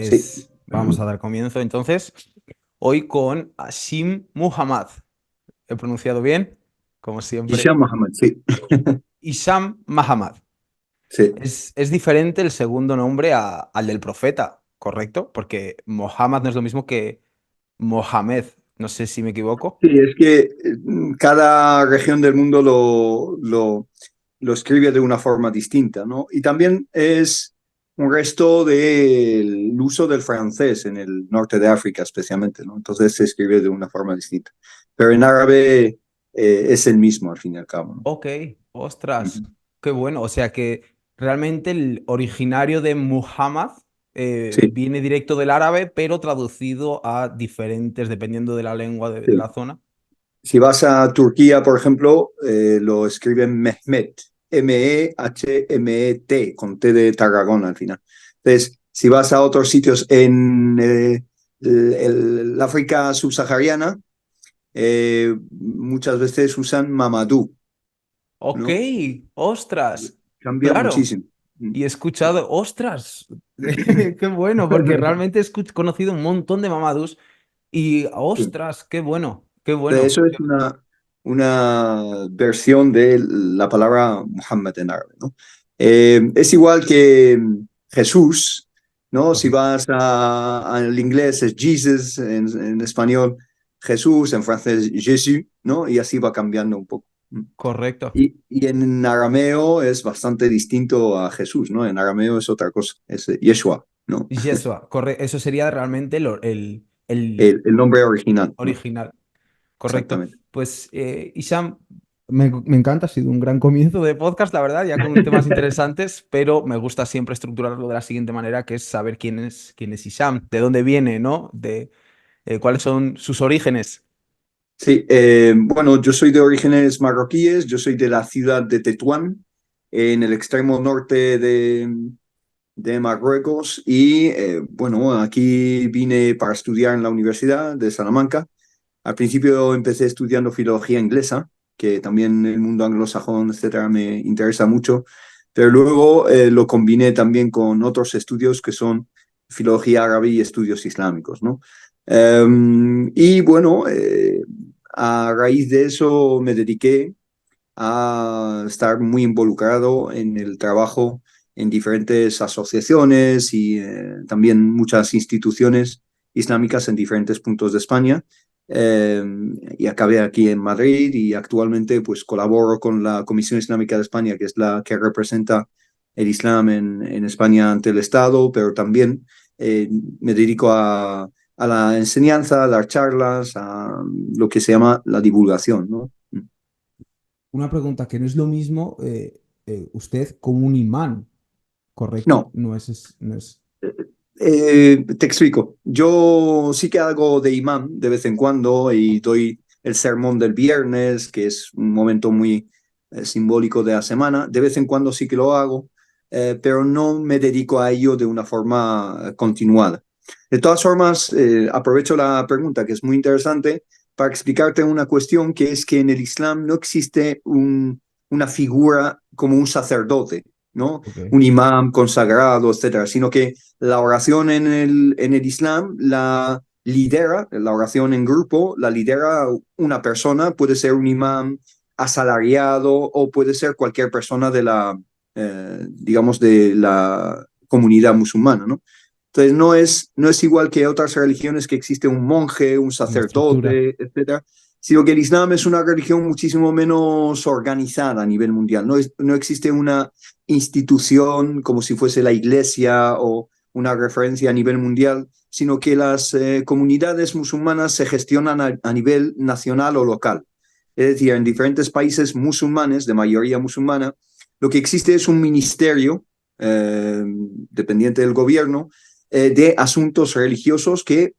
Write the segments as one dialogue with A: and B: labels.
A: Sí,
B: Pues vamos a dar comienzo entonces hoy con Hashim Muhammad. ¿He pronunciado bien? Como siempre.
A: Hisham Mohammed, sí,
B: Hisham Muhammad.
A: sí.
B: Es diferente el segundo nombre al del profeta, ¿correcto? Porque Mohammed no es lo mismo que Mohamed. No sé si me equivoco.
A: Sí, es que cada región del mundo lo escribe de una forma distinta, ¿no? Y también es un resto del uso del francés en el norte de África, especialmente, ¿no? Entonces se escribe de una forma distinta. Pero en árabe es el mismo, al fin y al cabo, ¿no?
B: Ok, ostras,
A: Ujú.
B: qué bueno. O sea que realmente el originario de Muhammad
A: Sí,
B: viene directo del árabe, pero traducido a diferentes, dependiendo de la lengua de la
A: sí.
B: zona.
A: Si vas a Turquía, por ejemplo, lo escriben Mehmet, Mehmet, con T de Tarragona al final. Entonces, si vas a otros sitios en el África subsahariana, muchas veces usan Mamadou,
B: Ok,
A: ¿no?
B: ostras,
A: Cambia
B: claro.
A: muchísimo.
B: Y he escuchado, ostras, qué bueno, porque realmente he conocido un montón de Mamadus y
A: Sí.
B: ostras, qué bueno, qué bueno.
A: Eso es una versión de la palabra Muhammad en árabe, ¿no? Es igual que Jesús, ¿no? Si
B: Correcto.
A: vas al inglés es Jesus, en español Jesús, en francés Jésus, ¿no? Y así va cambiando un poco.
B: Correcto.
A: Y en arameo es bastante distinto a Jesús, ¿no? En arameo es otra cosa, es Yeshua, ¿no?
B: Yeshua, eso sería realmente el
A: El nombre original, ¿no?
B: original. Correcto.
A: Exactamente.
B: Pues, Isham, me encanta, ha sido un gran comienzo de podcast, la verdad, ya con temas interesantes, pero me gusta siempre estructurarlo de la siguiente manera, que es saber quién es Isham, de dónde viene, ¿no? De cuáles son sus orígenes.
A: Sí, bueno, yo soy de orígenes marroquíes, yo soy de la ciudad de Tetuán, en el extremo norte de Marruecos, y bueno, aquí vine para estudiar en la Universidad de Salamanca. Al principio empecé estudiando filología inglesa, que también el mundo anglosajón, etcétera, me interesa mucho, pero luego lo combiné también con otros estudios que son filología árabe y estudios islámicos, ¿no? Y bueno, a raíz de eso me dediqué a estar muy involucrado en el trabajo en diferentes asociaciones y también muchas instituciones islámicas en diferentes puntos de España. Eh, y acabé aquí en Madrid y actualmente pues colaboro con la Comisión Islámica de España, que es la que representa el Islam en España ante el Estado, pero también me dedico a la enseñanza, a dar charlas, a lo que se llama la divulgación, ¿no?
B: Una pregunta que no es lo mismo usted como un imán, ¿correcto?
A: No,
B: No es...
A: te explico. Yo sí que hago de imán de vez en cuando y doy el sermón del viernes, que es un momento muy simbólico de la semana. De vez en cuando sí que lo hago, pero no me dedico a ello de una forma continuada. De todas formas, aprovecho la pregunta, que es muy interesante, para explicarte una cuestión, que es que en el Islam no existe una figura como un sacerdote, ¿no?
B: Ok,
A: Un imán consagrado, etcétera, sino que la oración en el Islam la oración en grupo la lidera una persona, puede ser un imán asalariado o puede ser cualquier persona digamos, de la comunidad musulmana, ¿no? Entonces no es igual que otras religiones que existe un monje, un
B: una estructura.
A: sacerdote, etcétera, sino que el Islam es una religión muchísimo menos organizada a nivel mundial. No existe una institución como si fuese la iglesia o una referencia a nivel mundial, sino que las comunidades musulmanas se gestionan a nivel nacional o local. Es decir, en diferentes países musulmanes, de mayoría musulmana, lo que existe es un ministerio dependiente del gobierno de asuntos religiosos que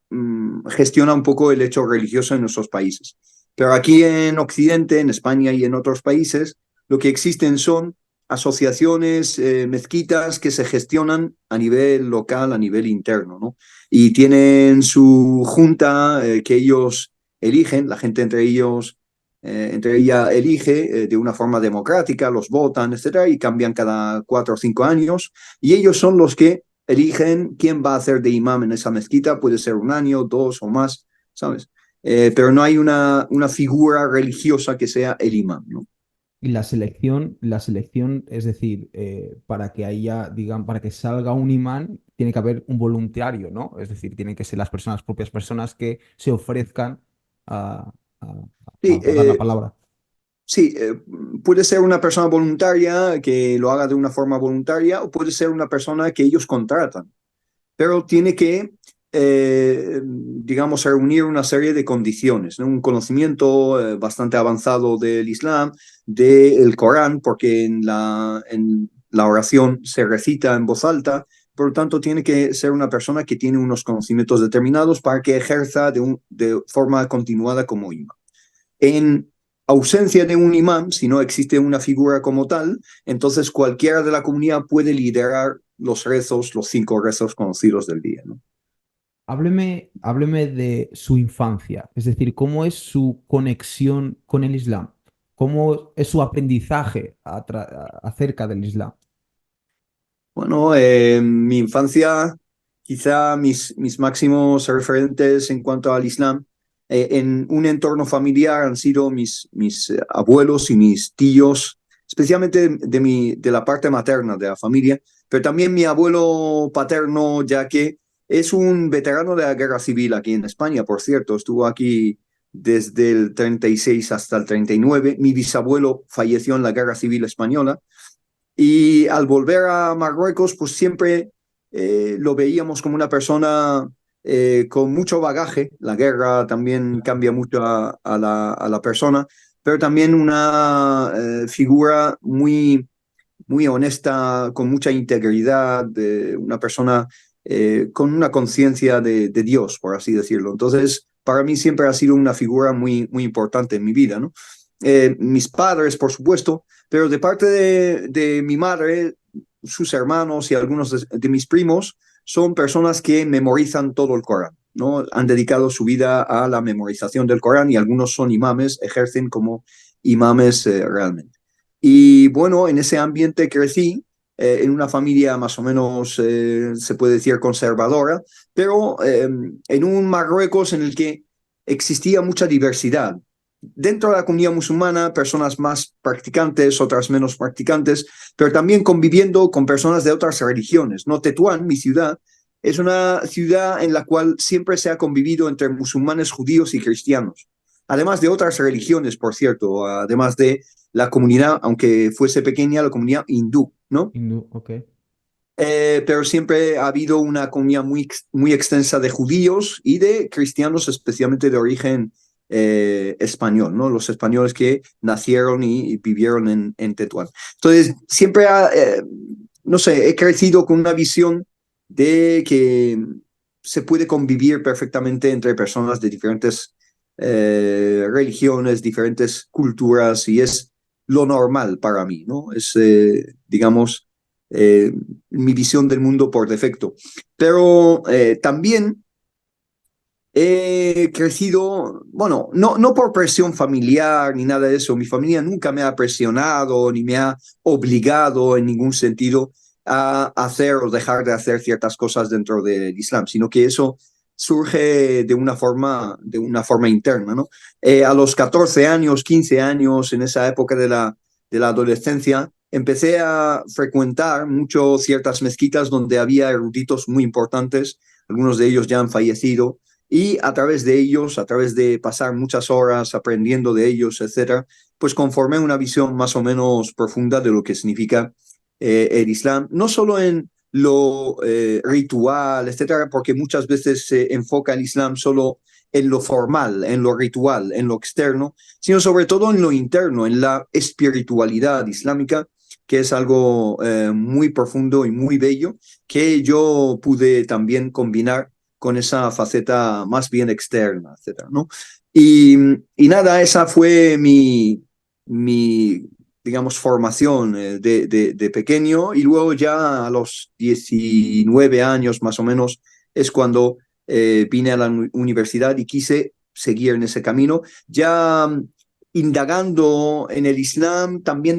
A: gestiona un poco el hecho religioso en nuestros países. Pero aquí en Occidente, en España y en otros países, lo que existen son asociaciones, mezquitas que se gestionan a nivel local, a nivel interno, ¿no? Y tienen su junta que ellos eligen, la gente entre ella elige de una forma democrática, los votan, etcétera, y cambian cada 4 o 5 años, y ellos son los que eligen quién va a hacer de imam en esa mezquita, puede ser un año, dos o más, ¿sabes? Pero no hay una figura religiosa que sea el imam, ¿no?
B: Y la selección, es decir, para que haya, digan, para que salga un imán, tiene que haber un voluntario, ¿no? Es decir, tienen que ser las personas, propias personas que se ofrezcan a, a-
A: Sí,
B: a dar la palabra.
A: sí, puede ser una persona voluntaria que lo haga de una forma voluntaria o puede ser una persona que ellos contratan, pero tiene que, digamos, reunir una serie de condiciones, ¿no? Un conocimiento bastante avanzado del Islam, del Corán, porque en la oración se recita en voz alta, por lo tanto tiene que ser una persona que tiene unos conocimientos determinados para que ejerza de forma continuada como imam. En ausencia de un imán, si no existe una figura como tal, entonces cualquiera de la comunidad puede liderar los rezos, los 5 rezos conocidos del día, ¿no?
B: Hábleme de su infancia, es decir, cómo es su conexión con el Islam, cómo es su aprendizaje acerca del Islam.
A: Bueno, mi infancia, quizá mis máximos referentes en cuanto al Islam, en un entorno familiar han sido mis abuelos y mis tíos, especialmente de la parte materna de la familia, pero también mi abuelo paterno, ya que es un veterano de la guerra civil aquí en España, por cierto, estuvo aquí desde el 36 hasta el 39. Mi bisabuelo falleció en la guerra civil española. Y al volver a Marruecos, pues siempre lo veíamos como una persona con mucho bagaje. La guerra también cambia mucho a la persona, pero también una figura muy honesta, con mucha integridad, una persona con una conciencia de Dios, por así decirlo. Entonces, para mí siempre ha sido una figura muy importante en mi vida, ¿no? Mis padres, por supuesto, pero de parte de mi madre, sus hermanos y algunos de mis primos son personas que memorizan todo el Corán, ¿no? Han dedicado su vida a la memorización del Corán y algunos son imames, ejercen como imames realmente. Y bueno, en ese ambiente crecí, en una familia más o menos, se puede decir, conservadora, pero en un Marruecos en el que existía mucha diversidad. Dentro de la comunidad musulmana, personas más practicantes, otras menos practicantes, pero también conviviendo con personas de otras religiones, ¿no? Tetuán, mi ciudad, es una ciudad en la cual siempre se ha convivido entre musulmanes, judíos y cristianos. Además de otras religiones, por cierto, además de la comunidad, aunque fuese pequeña, la comunidad hindú, ¿no?
B: Hindú, ok.
A: Pero siempre ha habido una comunidad muy extensa de judíos y de cristianos, especialmente de origen español, ¿no? Los españoles que nacieron y vivieron en Tetuán. Entonces, siempre, no sé, he crecido con una visión de que se puede convivir perfectamente entre personas de diferentes religiones, diferentes culturas, y es lo normal para mí, ¿no? Es, digamos, eh, mi visión del mundo por defecto. Pero también he crecido, bueno, no por presión familiar ni nada de eso. Mi familia nunca me ha presionado ni me ha obligado en ningún sentido a hacer o dejar de hacer ciertas cosas dentro del Islam, sino que eso surge de una forma interna, ¿no? A los 14 años, 15 años, en esa época de la adolescencia, empecé a frecuentar mucho ciertas mezquitas donde había eruditos muy importantes, algunos de ellos ya han fallecido, y a través de ellos, a través de pasar muchas horas aprendiendo de ellos, etcétera, pues conformé una visión más o menos profunda de lo que significa el Islam, no solo en lo ritual, etcétera, porque muchas veces se enfoca el Islam solo en lo formal, en lo ritual, en lo externo, sino sobre todo en lo interno, en la espiritualidad islámica, que es algo muy profundo y muy bello, que yo pude también combinar con esa faceta más bien externa, etcétera, ¿no? Y, y nada, esa fue mi digamos, formación de pequeño, y luego ya a los 19 años más o menos es cuando vine a la universidad y quise seguir en ese camino, ya indagando en el Islam también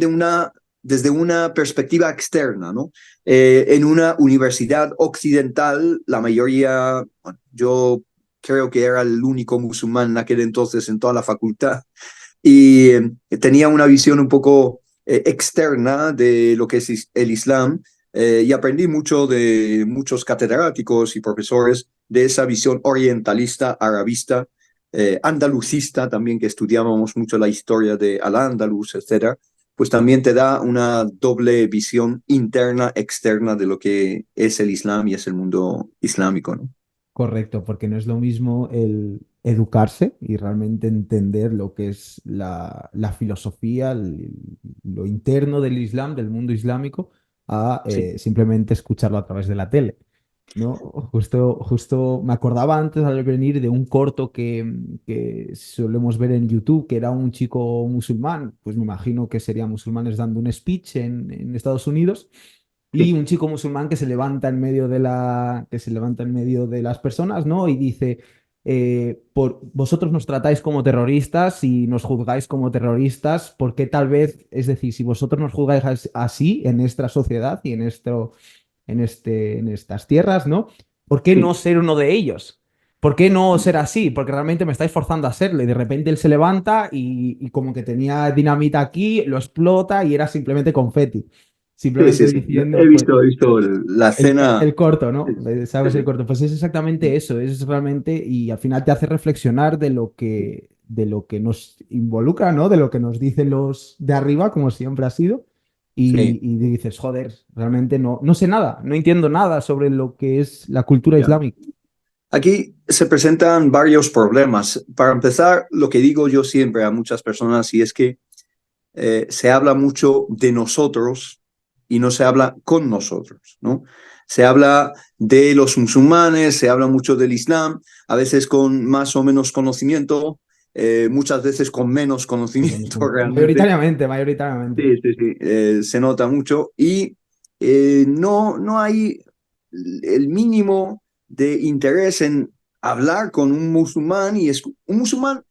A: desde una perspectiva externa, ¿no? En una universidad occidental, la mayoría, bueno, yo creo que era el único musulmán en aquel entonces en toda la facultad, y tenía una visión un poco externa de lo que es el Islam, y aprendí mucho de muchos catedráticos y profesores de esa visión orientalista, arabista, andalucista también, que estudiábamos mucho la historia de Al-Ándalus, etcétera. Pues también te da una doble visión interna, externa de lo que es el Islam y es el mundo islámico, ¿no?
B: Correcto, porque no es lo mismo el educarse y realmente entender lo que es la filosofía, lo interno del Islam, del mundo islámico, a
A: Sí,
B: simplemente escucharlo a través de la tele. ¿No? Justo me acordaba antes al venir de un corto que solemos ver en YouTube, que era un chico musulmán, pues me imagino que serían musulmanes dando un speech en Estados Unidos, y
A: sí,
B: un chico musulmán que se levanta en medio que se levanta en medio de las personas, ¿no? Y dice, vosotros nos tratáis como terroristas y nos juzgáis como terroristas, ¿por qué tal vez, es decir, si vosotros nos juzgáis así en nuestra sociedad y en estas tierras, ¿no? ¿Por qué no
A: sí.
B: ser uno de ellos? ¿Por qué no ser así? Porque realmente me estáis forzando a serlo. Y de repente él se levanta y como que tenía dinamita aquí, lo explota y era simplemente confeti.
A: Sí, sí,
B: Simplemente
A: sí.
B: diciendo, pues,
A: He visto la escena.
B: el corto, ¿no?
A: Sí,
B: ¿Sabes el
A: sí.
B: corto? Pues es exactamente eso, es realmente, y al final te hace reflexionar de lo que nos involucra, ¿no? De lo que nos dicen los de arriba, como siempre ha sido, y,
A: Sí,
B: y dices, joder, realmente no sé nada, no entiendo nada sobre lo que es la cultura
A: ya.
B: islámica.
A: Aquí se presentan varios problemas. Para empezar, lo que digo yo siempre a muchas personas, y es que se habla mucho de nosotros y no se habla con nosotros, ¿no? Se habla de los musulmanes, se habla mucho del Islam, a veces con más o menos conocimiento, muchas veces con menos conocimiento realmente.
B: Mayoritariamente.
A: Sí, sí, sí, se nota mucho y no hay el mínimo de interés en hablar con un musulmán, y es un musulmán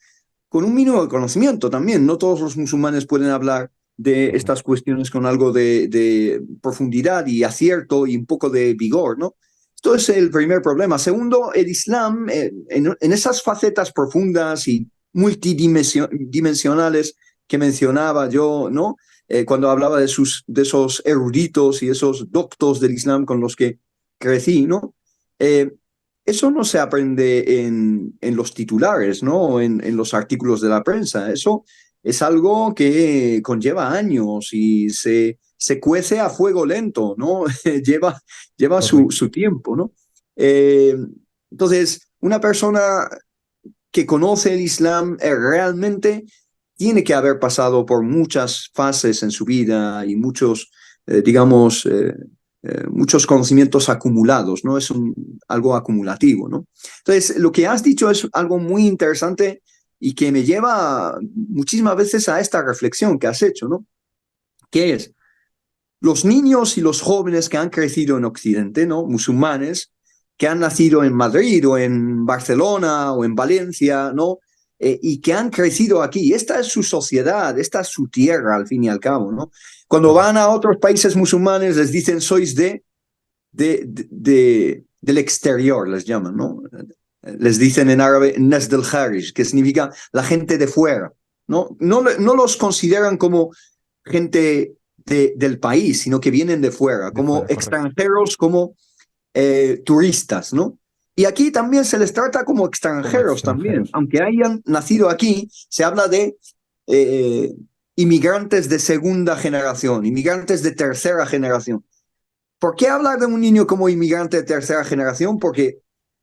A: con un mínimo de conocimiento también. No todos los musulmanes pueden hablar de
B: Correcto.
A: estas cuestiones con algo de profundidad y acierto y un poco de vigor, ¿no? Esto es el primer problema. Segundo, el Islam, en esas facetas profundas y multidimensionales que mencionaba yo, ¿no? Cuando hablaba de esos eruditos y esos doctos del Islam con los que crecí, ¿no? Eh, Eso no se aprende en los titulares, ¿no? En los artículos de la prensa. Eso es algo que conlleva años y se cuece a fuego lento, ¿no? Lleva
B: Correcto.
A: su tiempo, ¿no? Eh, entonces, una persona que conoce el Islam realmente tiene que haber pasado por muchas fases en su vida y muchos, digamos, muchos conocimientos acumulados, ¿no? Es algo acumulativo, ¿no? Entonces, lo que has dicho es algo muy interesante y que me lleva muchísimas veces a esta reflexión que has hecho, ¿no? Que es, los niños y los jóvenes que han crecido en Occidente, ¿no? Musulmanes, que han nacido en Madrid o en Barcelona o en Valencia, ¿no? Y que han crecido aquí. Esta es su sociedad, esta es su tierra, al fin y al cabo, ¿no? Cuando van a otros países musulmanes les dicen sois del exterior, les llaman, ¿no? Les dicen en árabe Nas del Harish, que significa la gente de fuera, ¿no? No los consideran como gente del país, sino que vienen de fuera,
B: De
A: como
B: fuera, correcto.
A: extranjeros, como turistas, ¿no? Y aquí también se les trata como
B: Como
A: extranjeros también,
B: extranjeros.
A: aunque hayan nacido aquí, se habla de eh, inmigrantes de segunda generación, inmigrantes de tercera generación. ¿Por qué hablar de un niño como inmigrante de tercera generación? Porque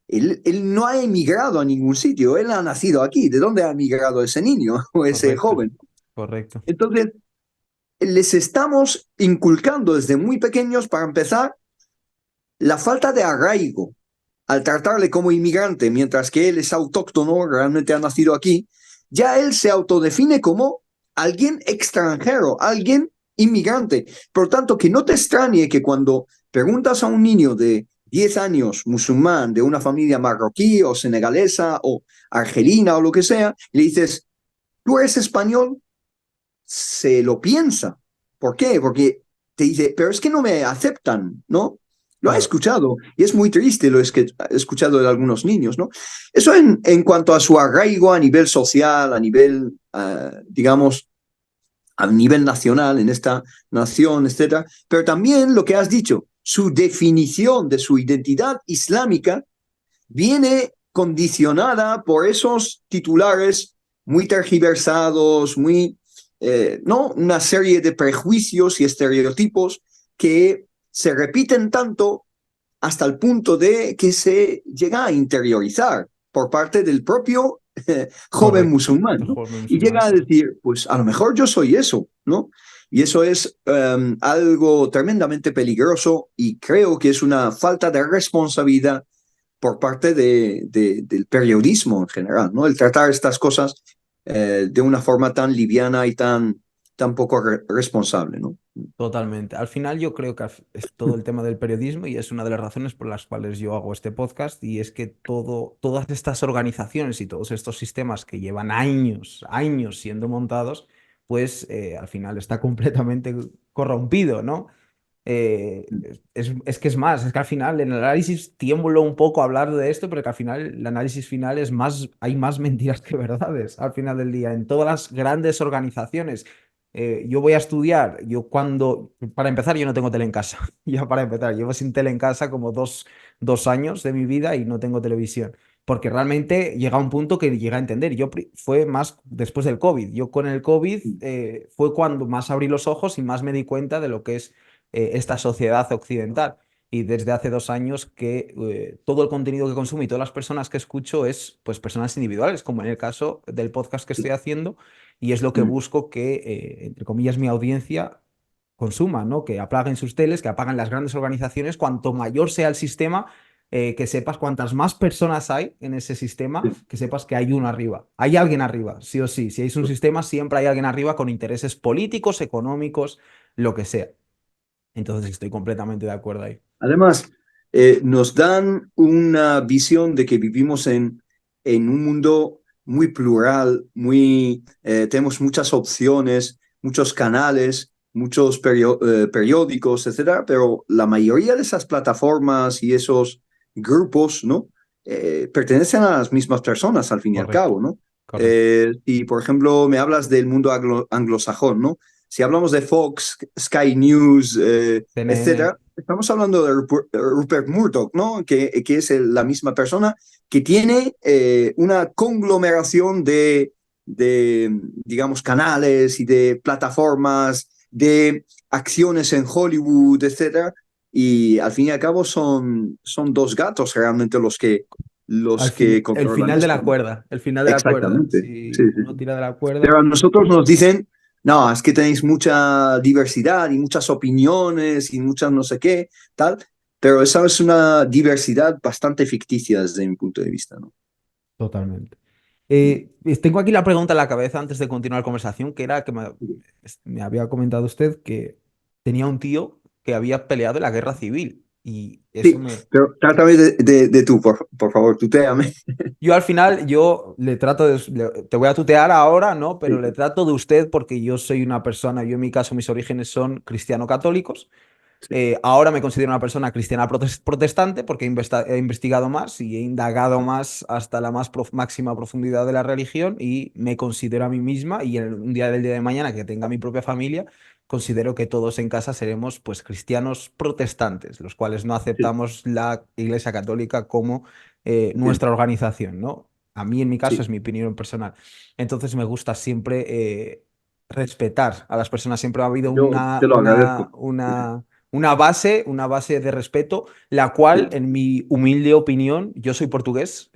A: él no ha emigrado a ningún sitio, él ha nacido aquí. ¿De dónde ha emigrado ese niño o ese
B: Correcto.
A: joven?
B: Correcto.
A: Entonces, les estamos inculcando desde muy pequeños, para empezar, la falta de arraigo al tratarle como inmigrante, mientras que él es autóctono, realmente ha nacido aquí, ya él se autodefine como alguien extranjero, alguien inmigrante. Por tanto, que no te extrañe que cuando preguntas a un niño de 10 años, musulmán, de una familia marroquí o senegalesa o argelina o lo que sea, le dices, ¿tú eres español? Se lo piensa, ¿Por qué? Porque te dice, pero es que no me aceptan, ¿no? Lo he
B: Claro,
A: escuchado y es muy triste lo que he escuchado de algunos niños, ¿no? Eso en cuanto a su arraigo a nivel social, a nivel, digamos, a nivel nacional, en esta nación, etcétera. Pero también lo que has dicho, su definición de su identidad islámica viene condicionada por esos titulares muy tergiversados, ¿no? Una serie de prejuicios y estereotipos que se repiten tanto hasta el punto de que se llega a interiorizar por parte del propio joven
B: correcto.
A: musulmán,
B: El
A: ¿no?
B: joven
A: Y
B: musulmán,
A: llega a
B: correcto.
A: decir, pues a lo mejor yo soy eso, ¿no? Y eso es algo tremendamente peligroso y creo que es una falta de responsabilidad por parte del periodismo en general, ¿no? El tratar estas cosas de una forma tan liviana y tan poco responsable, ¿no?
B: Totalmente. Al final yo creo que es todo el tema del periodismo y es una de las razones por las cuales yo hago este podcast y es que todas estas organizaciones y todos estos sistemas que llevan años, años siendo montados, pues al final está completamente corrompido, ¿no? Es que es más, es que al final en el análisis tiemblo un poco a hablar de esto, pero que al final el análisis final es más, hay más mentiras que verdades al final del día. En todas las grandes organizaciones, yo voy a estudiar, para empezar, yo no tengo tele en casa, ya para empezar, llevo sin tele en casa como dos años de mi vida y no tengo televisión. Porque realmente llega un punto que llega a entender. Fue más después del COVID. Yo con el COVID fue cuando más abrí los ojos y más me di cuenta de lo que es esta sociedad occidental. Y desde hace 2 años que todo el contenido que consumo y todas las personas que escucho es pues personas individuales, como en el caso del podcast que estoy haciendo, y es lo que busco que, entre comillas, mi audiencia consuma, ¿no? Que apaguen sus teles, que apaguen las grandes organizaciones, cuanto mayor sea el sistema, que sepas cuantas más personas hay en ese sistema, que sepas que hay uno arriba. Hay alguien arriba, sí o sí. Si hay un sistema, siempre hay alguien arriba con intereses políticos, económicos, lo que sea. Entonces estoy completamente de acuerdo ahí.
A: Además, nos dan una visión de que vivimos en un mundo muy plural, tenemos muchas opciones, muchos canales, muchos periódicos, etcétera, pero la mayoría de esas plataformas y esos grupos, ¿no? Pertenecen a las mismas personas al fin y al
B: Correcto,
A: cabo, ¿no?
B: correcto.
A: Y por ejemplo, me hablas del mundo anglosajón, ¿no? Si hablamos de Fox, Sky News,
B: CNN,
A: etcétera, estamos hablando de Rupert Murdoch, ¿no? Que es la misma persona que tiene una conglomeración digamos, canales y de plataformas, de acciones en Hollywood, etcétera. Y al fin y al cabo son dos gatos realmente los que
B: el
A: controlan
B: final de
A: esto,
B: la
A: ¿no?
B: cuerda, el final de la cuerda.
A: Exactamente. Sí,
B: Si
A: sí,
B: uno
A: sí.
B: tira de la cuerda,
A: Pero a nosotros nos dicen, no, es que tenéis mucha diversidad y muchas opiniones y muchas no sé qué, tal, pero esa es una diversidad bastante ficticia desde mi punto de vista, ¿no?
B: totalmente. Tengo aquí la pregunta en la cabeza antes de continuar la conversación, que era que me había comentado usted que tenía un tío que había peleado en la guerra civil. Y eso
A: Sí, pero trátame de tú, por favor, tutéame.
B: Yo al final, yo le trato te voy a tutear ahora, ¿no? Pero
A: Sí,
B: le trato de usted porque yo soy una persona, yo en mi caso mis orígenes son cristiano-católicos.
A: sí,
B: Ahora me considero una persona cristiana protestante porque he investigado más y he indagado más hasta la máxima profundidad de la religión y me considero a mí misma y en un día del día de mañana que tenga mi propia familia, considero que todos en casa seremos pues cristianos protestantes, los cuales no
A: sí,
B: aceptamos la Iglesia Católica como
A: sí,
B: nuestra organización, ¿no? A mí en mi caso
A: sí.
B: es mi opinión personal. Entonces me gusta siempre respetar a las personas. Siempre ha habido
A: Yo te lo agradezco. Sí, sí.
B: una base de respeto, la cual,
A: Sí,
B: en mi humilde opinión, yo soy portugués,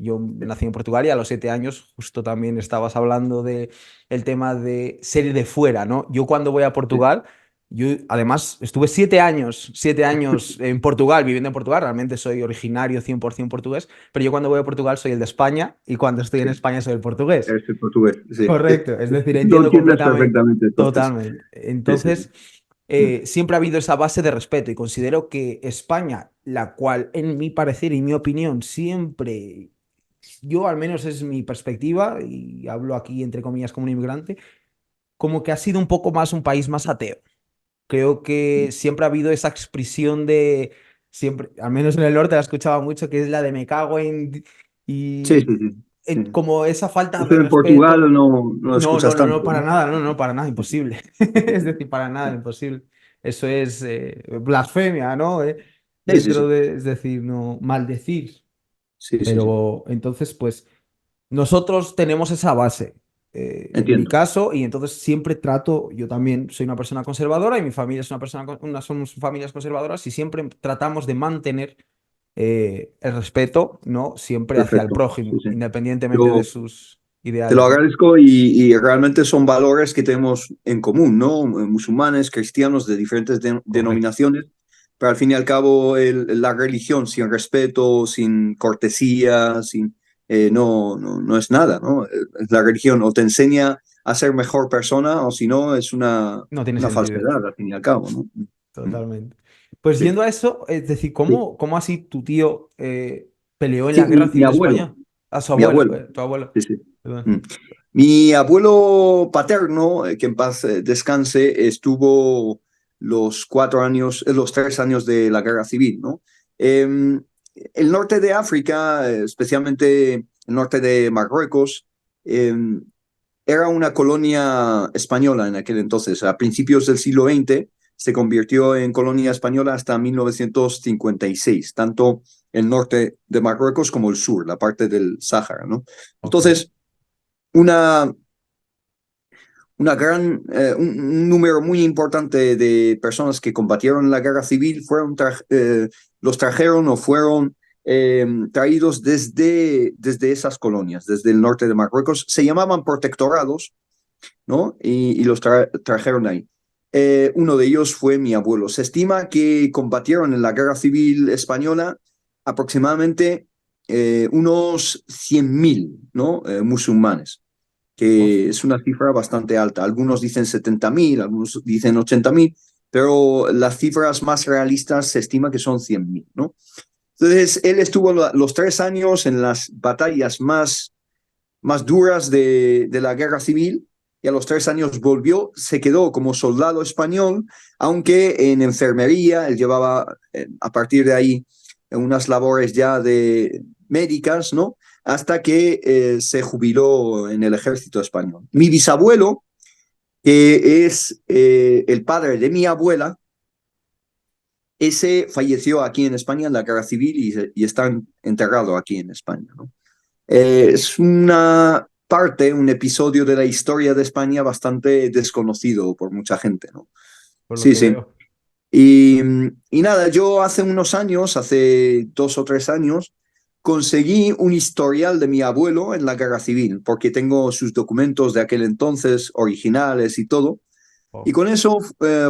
B: yo nací en Portugal y a los 7 años, justo también estabas hablando de el tema de ser de fuera, ¿no? Yo cuando voy a
A: sí,
B: Portugal, yo además estuve 7 años en Portugal, viviendo en Portugal, realmente soy originario 100% portugués, pero yo cuando voy a Portugal soy el de España y cuando estoy en
A: sí.
B: España soy el portugués.
A: Eres el portugués, sí.
B: Correcto, es decir,
A: Lo
B: entiendo
A: entiendes
B: completamente,
A: perfectamente, entonces.
B: totalmente.
A: Sí, sí, sí.
B: Entonces,
A: Mm.
B: siempre ha habido esa base de respeto y considero que España, la cual en mi parecer y mi opinión siempre, yo al menos es mi perspectiva, y hablo aquí entre comillas como un inmigrante, como que ha sido un poco más un país más ateo. creo que siempre ha habido esa expresión de, siempre, al menos en el norte la escuchaba mucho, que es la de me cago en,
A: Sí,
B: y
A: sí, sí. Sí.
B: como esa falta
A: Eso
B: de
A: en Portugal
B: respeto.
A: no lo escuchas tanto,
B: No, para
A: ¿no?
B: nada, no, para nada, imposible. Es decir, para nada, imposible. Eso es blasfemia, ¿no?
A: Sí, sí,
B: Dentro
A: sí.
B: de, es decir, no maldecir.
A: Sí, sí, sí.
B: Pero entonces, pues, nosotros tenemos esa base, en mi
A: Entiendo.
B: caso, y entonces siempre trato, yo también soy una persona conservadora y mi familia es una persona, somos familias conservadoras y siempre tratamos de mantener el respeto, ¿no? Siempre hacia el
A: Perfecto. Sí,
B: prójimo,
A: sí.
B: independientemente de
A: Yo
B: sus
A: te lo
B: ideales, ¿no?
A: agradezco y realmente son valores que tenemos en común, ¿no? Musulmanes, cristianos de diferentes
B: Correcto.
A: denominaciones, pero al fin y al cabo la religión sin respeto, sin cortesía, no es nada, ¿no? La religión o te enseña a ser mejor persona o si no es
B: No tiene
A: una
B: sentido.
A: falsedad al fin y al cabo, ¿no? Mm.
B: Totalmente. Pues
A: Sí,
B: yendo a eso, es decir,
A: sí,
B: ¿cómo así tu tío peleó en
A: sí,
B: la Guerra
A: mi
B: Civil
A: abuelo,
B: Española? A su
A: mi
B: abuelo,
A: abuelo,
B: tu abuelo.
A: sí, sí.
B: Perdón.
A: Mm. Mi abuelo paterno, que en paz descanse, estuvo los 3 años de la guerra civil, ¿no? El norte de África, especialmente el norte de Marruecos, eh, era una colonia española en aquel entonces. A principios del siglo XX se convirtió en colonia española hasta 1956, tanto el norte de Marruecos como el sur, la parte del Sáhara, ¿no?
B: Ok.
A: Entonces, una un número muy importante de personas que combatieron en la guerra civil los trajeron o fueron traídos desde esas colonias, desde el norte de Marruecos. Se llamaban protectorados, ¿no? Y los trajeron ahí. Uno de ellos fue mi abuelo. Se estima que combatieron en la guerra civil española aproximadamente unos 100.000, ¿no? Musulmanes, que
B: Ostras.
A: es una cifra bastante alta. Algunos dicen 70.000, algunos dicen 80.000, pero las cifras más realistas se estima que son 100.000, ¿no? Entonces, él estuvo los 3 años en las batallas más duras de la guerra civil y a los 3 años volvió, se quedó como soldado español, aunque en enfermería, él llevaba a partir de ahí unas labores ya de médicas, ¿no? Hasta que se jubiló en el ejército español. Mi bisabuelo, que es el padre de mi abuela, ese falleció aquí en España en la guerra civil y está enterrado aquí en España, ¿no? Es una parte, un episodio de la historia de España bastante desconocido por mucha gente, ¿no?
B: Por lo
A: Sí,
B: que
A: sí.
B: veo.
A: Y nada, yo hace unos años, hace 2 o 3 años, conseguí un historial de mi abuelo en la guerra civil, porque tengo sus documentos de aquel entonces, originales y todo. Y
B: Oh,
A: con eso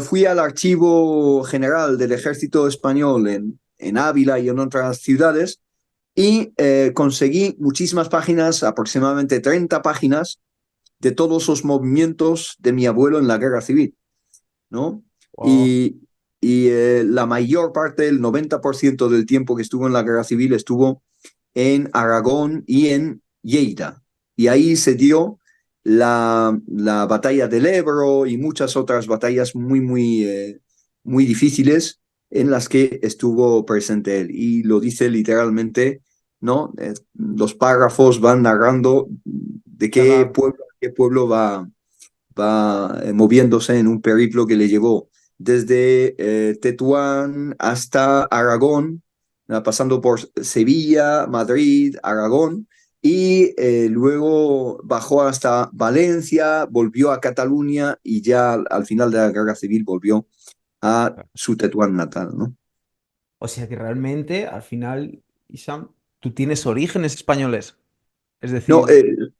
A: fui al Archivo General del Ejército Español en Ávila y en otras ciudades y conseguí muchísimas páginas, aproximadamente 30 páginas, de todos los movimientos de mi abuelo en la guerra civil, ¿no?
B: wow.
A: Y, y la mayor parte, el 90% del tiempo que estuvo en la guerra civil estuvo en Aragón y en Lleida. Y ahí se dio la batalla del Ebro y muchas otras batallas muy difíciles en las que estuvo presente él. Y lo dice literalmente, ¿no? Los párrafos van narrando de
B: Claro.
A: qué pueblo va moviéndose en un periplo que le llevó desde Tetuán hasta Aragón, pasando por Sevilla, Madrid, Aragón, y luego bajó hasta Valencia, volvió a Cataluña y ya al final de la guerra civil volvió a su Tetuán natal, ¿no?
B: O sea que realmente, al final, Isam, tú tienes orígenes españoles. Es
A: No,
B: decir,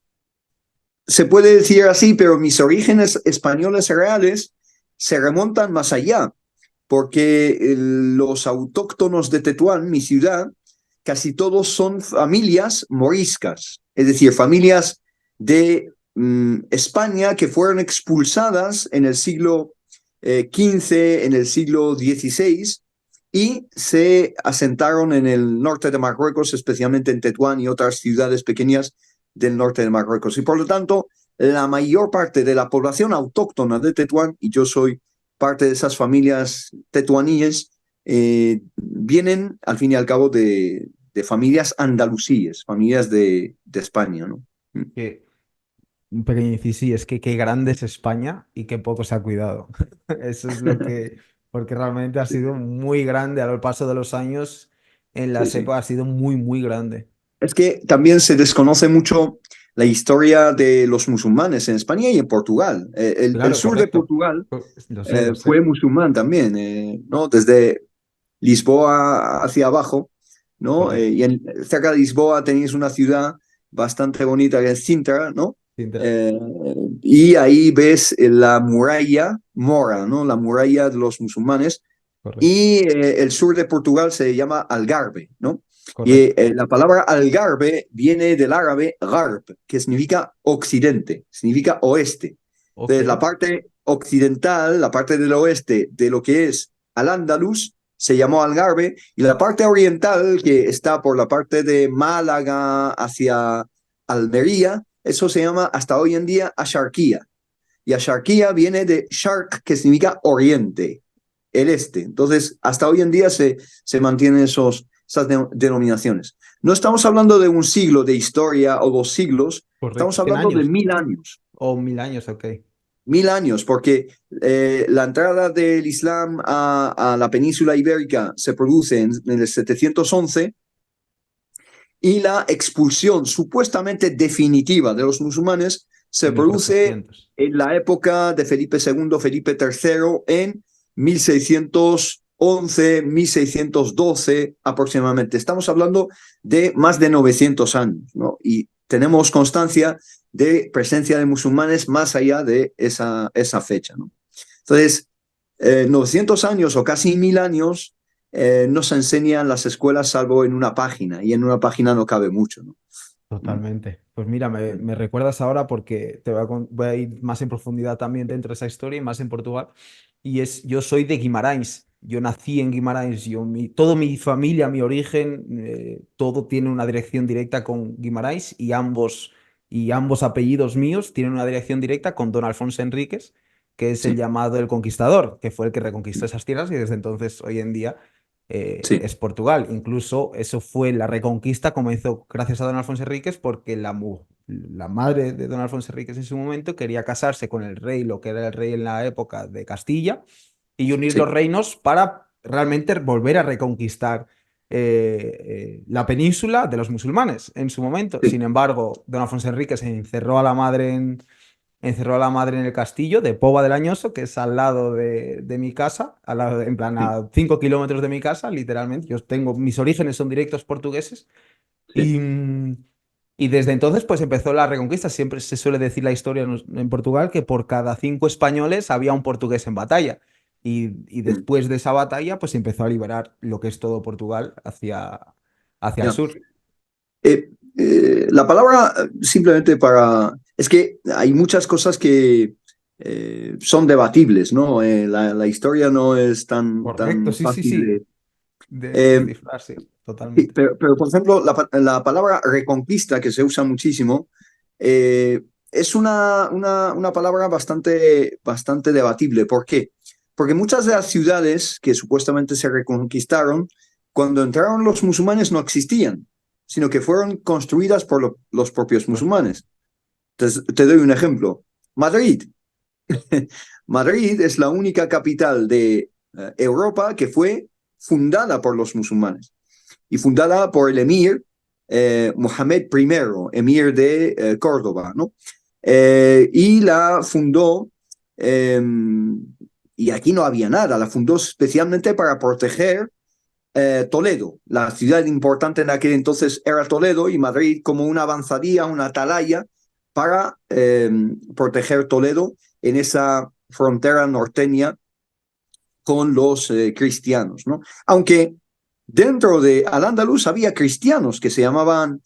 A: se puede decir así, pero mis orígenes españoles reales se remontan más allá, porque los autóctonos de Tetuán, mi ciudad, casi todos son familias moriscas, es decir, familias de España que fueron expulsadas en el siglo XV, en el siglo XVI, y se asentaron en el norte de Marruecos, especialmente en Tetuán y otras ciudades pequeñas del norte de Marruecos. Y por lo tanto, la mayor parte de la población autóctona de Tetuán, y yo soy parte de esas familias tetuaníes vienen, al fin y al cabo, de familias andalusíes, familias de España, ¿no?
B: Que, un pequeño inciso, sí, es que qué grande es España y qué poco se ha cuidado. Eso es lo que, porque realmente ha sido muy grande a lo paso de los años, en la
A: Sí, sí.
B: cepa ha sido muy, muy grande.
A: Es que también se desconoce mucho la historia de los musulmanes en España y en Portugal. El
B: Claro,
A: sur de
B: correcto.
A: Portugal
B: Lo sé, lo
A: fue
B: sé.
A: musulmán también, ¿no? Desde Lisboa hacia abajo, ¿no?
B: Correcto.
A: Cerca de Lisboa tenéis una ciudad bastante bonita que es Sintra, ¿no?
B: Sintra.
A: Eh, y ahí ves la muralla mora, ¿no? La muralla de los musulmanes.
B: Correcto.
A: Y el sur de Portugal se llama Algarve, ¿no? Y
B: Correcto.
A: la palabra Algarve viene del árabe Garb, que significa occidente, significa oeste.
B: Ok.
A: Entonces, la parte occidental, la parte del oeste de lo que es Al-Ándalus, se llamó Algarve, y la parte oriental, que está por la parte de Málaga hacia Almería, eso se llama hasta hoy en día Asharquía. Y Asharquía viene de Shark, que significa oriente, el este. Entonces, hasta hoy en día se mantienen esas denominaciones. No estamos hablando de un siglo de historia o 2 siglos,
B: Correcto.
A: estamos
B: 100
A: hablando de
B: años.
A: 1000 años.
B: O 1000 años, ok.
A: 1000 años, porque la entrada del Islam a la península ibérica se produce en el 711 y la expulsión supuestamente definitiva de los musulmanes se
B: En el
A: produce
B: 400.
A: en la época de Felipe II, Felipe III, en 1611, 1612 aproximadamente. Estamos hablando de más de 900 años, ¿no? Y tenemos constancia de presencia de musulmanes más allá de esa fecha, ¿no? Entonces, 900 años o casi 1000 años no se enseñan las escuelas salvo en una página, y en una página no cabe mucho, ¿no? Mm,
B: Totalmente. Pues mira, me recuerdas ahora porque voy a ir más en profundidad también dentro de esa historia y más en Portugal. Yo soy de Guimarães. Yo nací en Guimarães. Toda mi familia, mi origen, todo tiene una dirección directa con Guimarães y ambos apellidos míos tienen una dirección directa con don Alfonso Enríquez, que es el
A: sí,
B: llamado el Conquistador, que fue el que reconquistó esas tierras y desde entonces, hoy en día,
A: sí,
B: es Portugal. Incluso eso fue la reconquista, comenzó gracias a don Alfonso Enríquez, porque la madre de don Alfonso Enríquez en su momento quería casarse con el rey, lo que era el rey en la época de Castilla, y unir los
A: sí,
B: reinos para realmente volver a reconquistar la península de los musulmanes en su momento.
A: sí,
B: Sin embargo, don Alfonso Enríquez encerró a la madre en el castillo de Pova del Añoso, que es al lado de mi casa, en plan
A: sí,
B: a 5 kilómetros de mi casa, literalmente. Mis orígenes son directos portugueses.
A: sí,
B: Y, y desde entonces pues empezó la reconquista. Siempre se suele decir la historia en Portugal que por cada 5 españoles había un portugués en batalla. Y
A: mm,
B: después de esa batalla pues empezó a liberar lo que es todo Portugal hacia el
A: ya.
B: sur.
A: La palabra simplemente para... Es que hay muchas cosas que son debatibles, ¿no? La historia no es
B: Correcto,
A: tan
B: sí, sí,
A: fácil
B: sí.
A: de...
B: De
A: eh,
B: descifrar, sí,
A: sí,
B: totalmente.
A: por ejemplo, la palabra reconquista, que se usa muchísimo, es una palabra bastante debatible. ¿Por qué? Porque muchas de las ciudades que supuestamente se reconquistaron, cuando entraron los musulmanes no existían, sino que fueron construidas por los propios
B: Correcto.
A: musulmanes. Te doy un ejemplo. Madrid. Madrid es la única capital de Europa que fue fundada por los musulmanes y fundada por el emir Mohamed I, emir de Córdoba, ¿no? Y la fundó, eh, y aquí no había nada, la fundó especialmente para proteger Toledo. La ciudad importante en aquel entonces era Toledo, y Madrid como una avanzadilla, una atalaya para proteger Toledo en esa frontera norteña con los cristianos, ¿no? Aunque dentro de Al-Ándalus había cristianos que se llamaban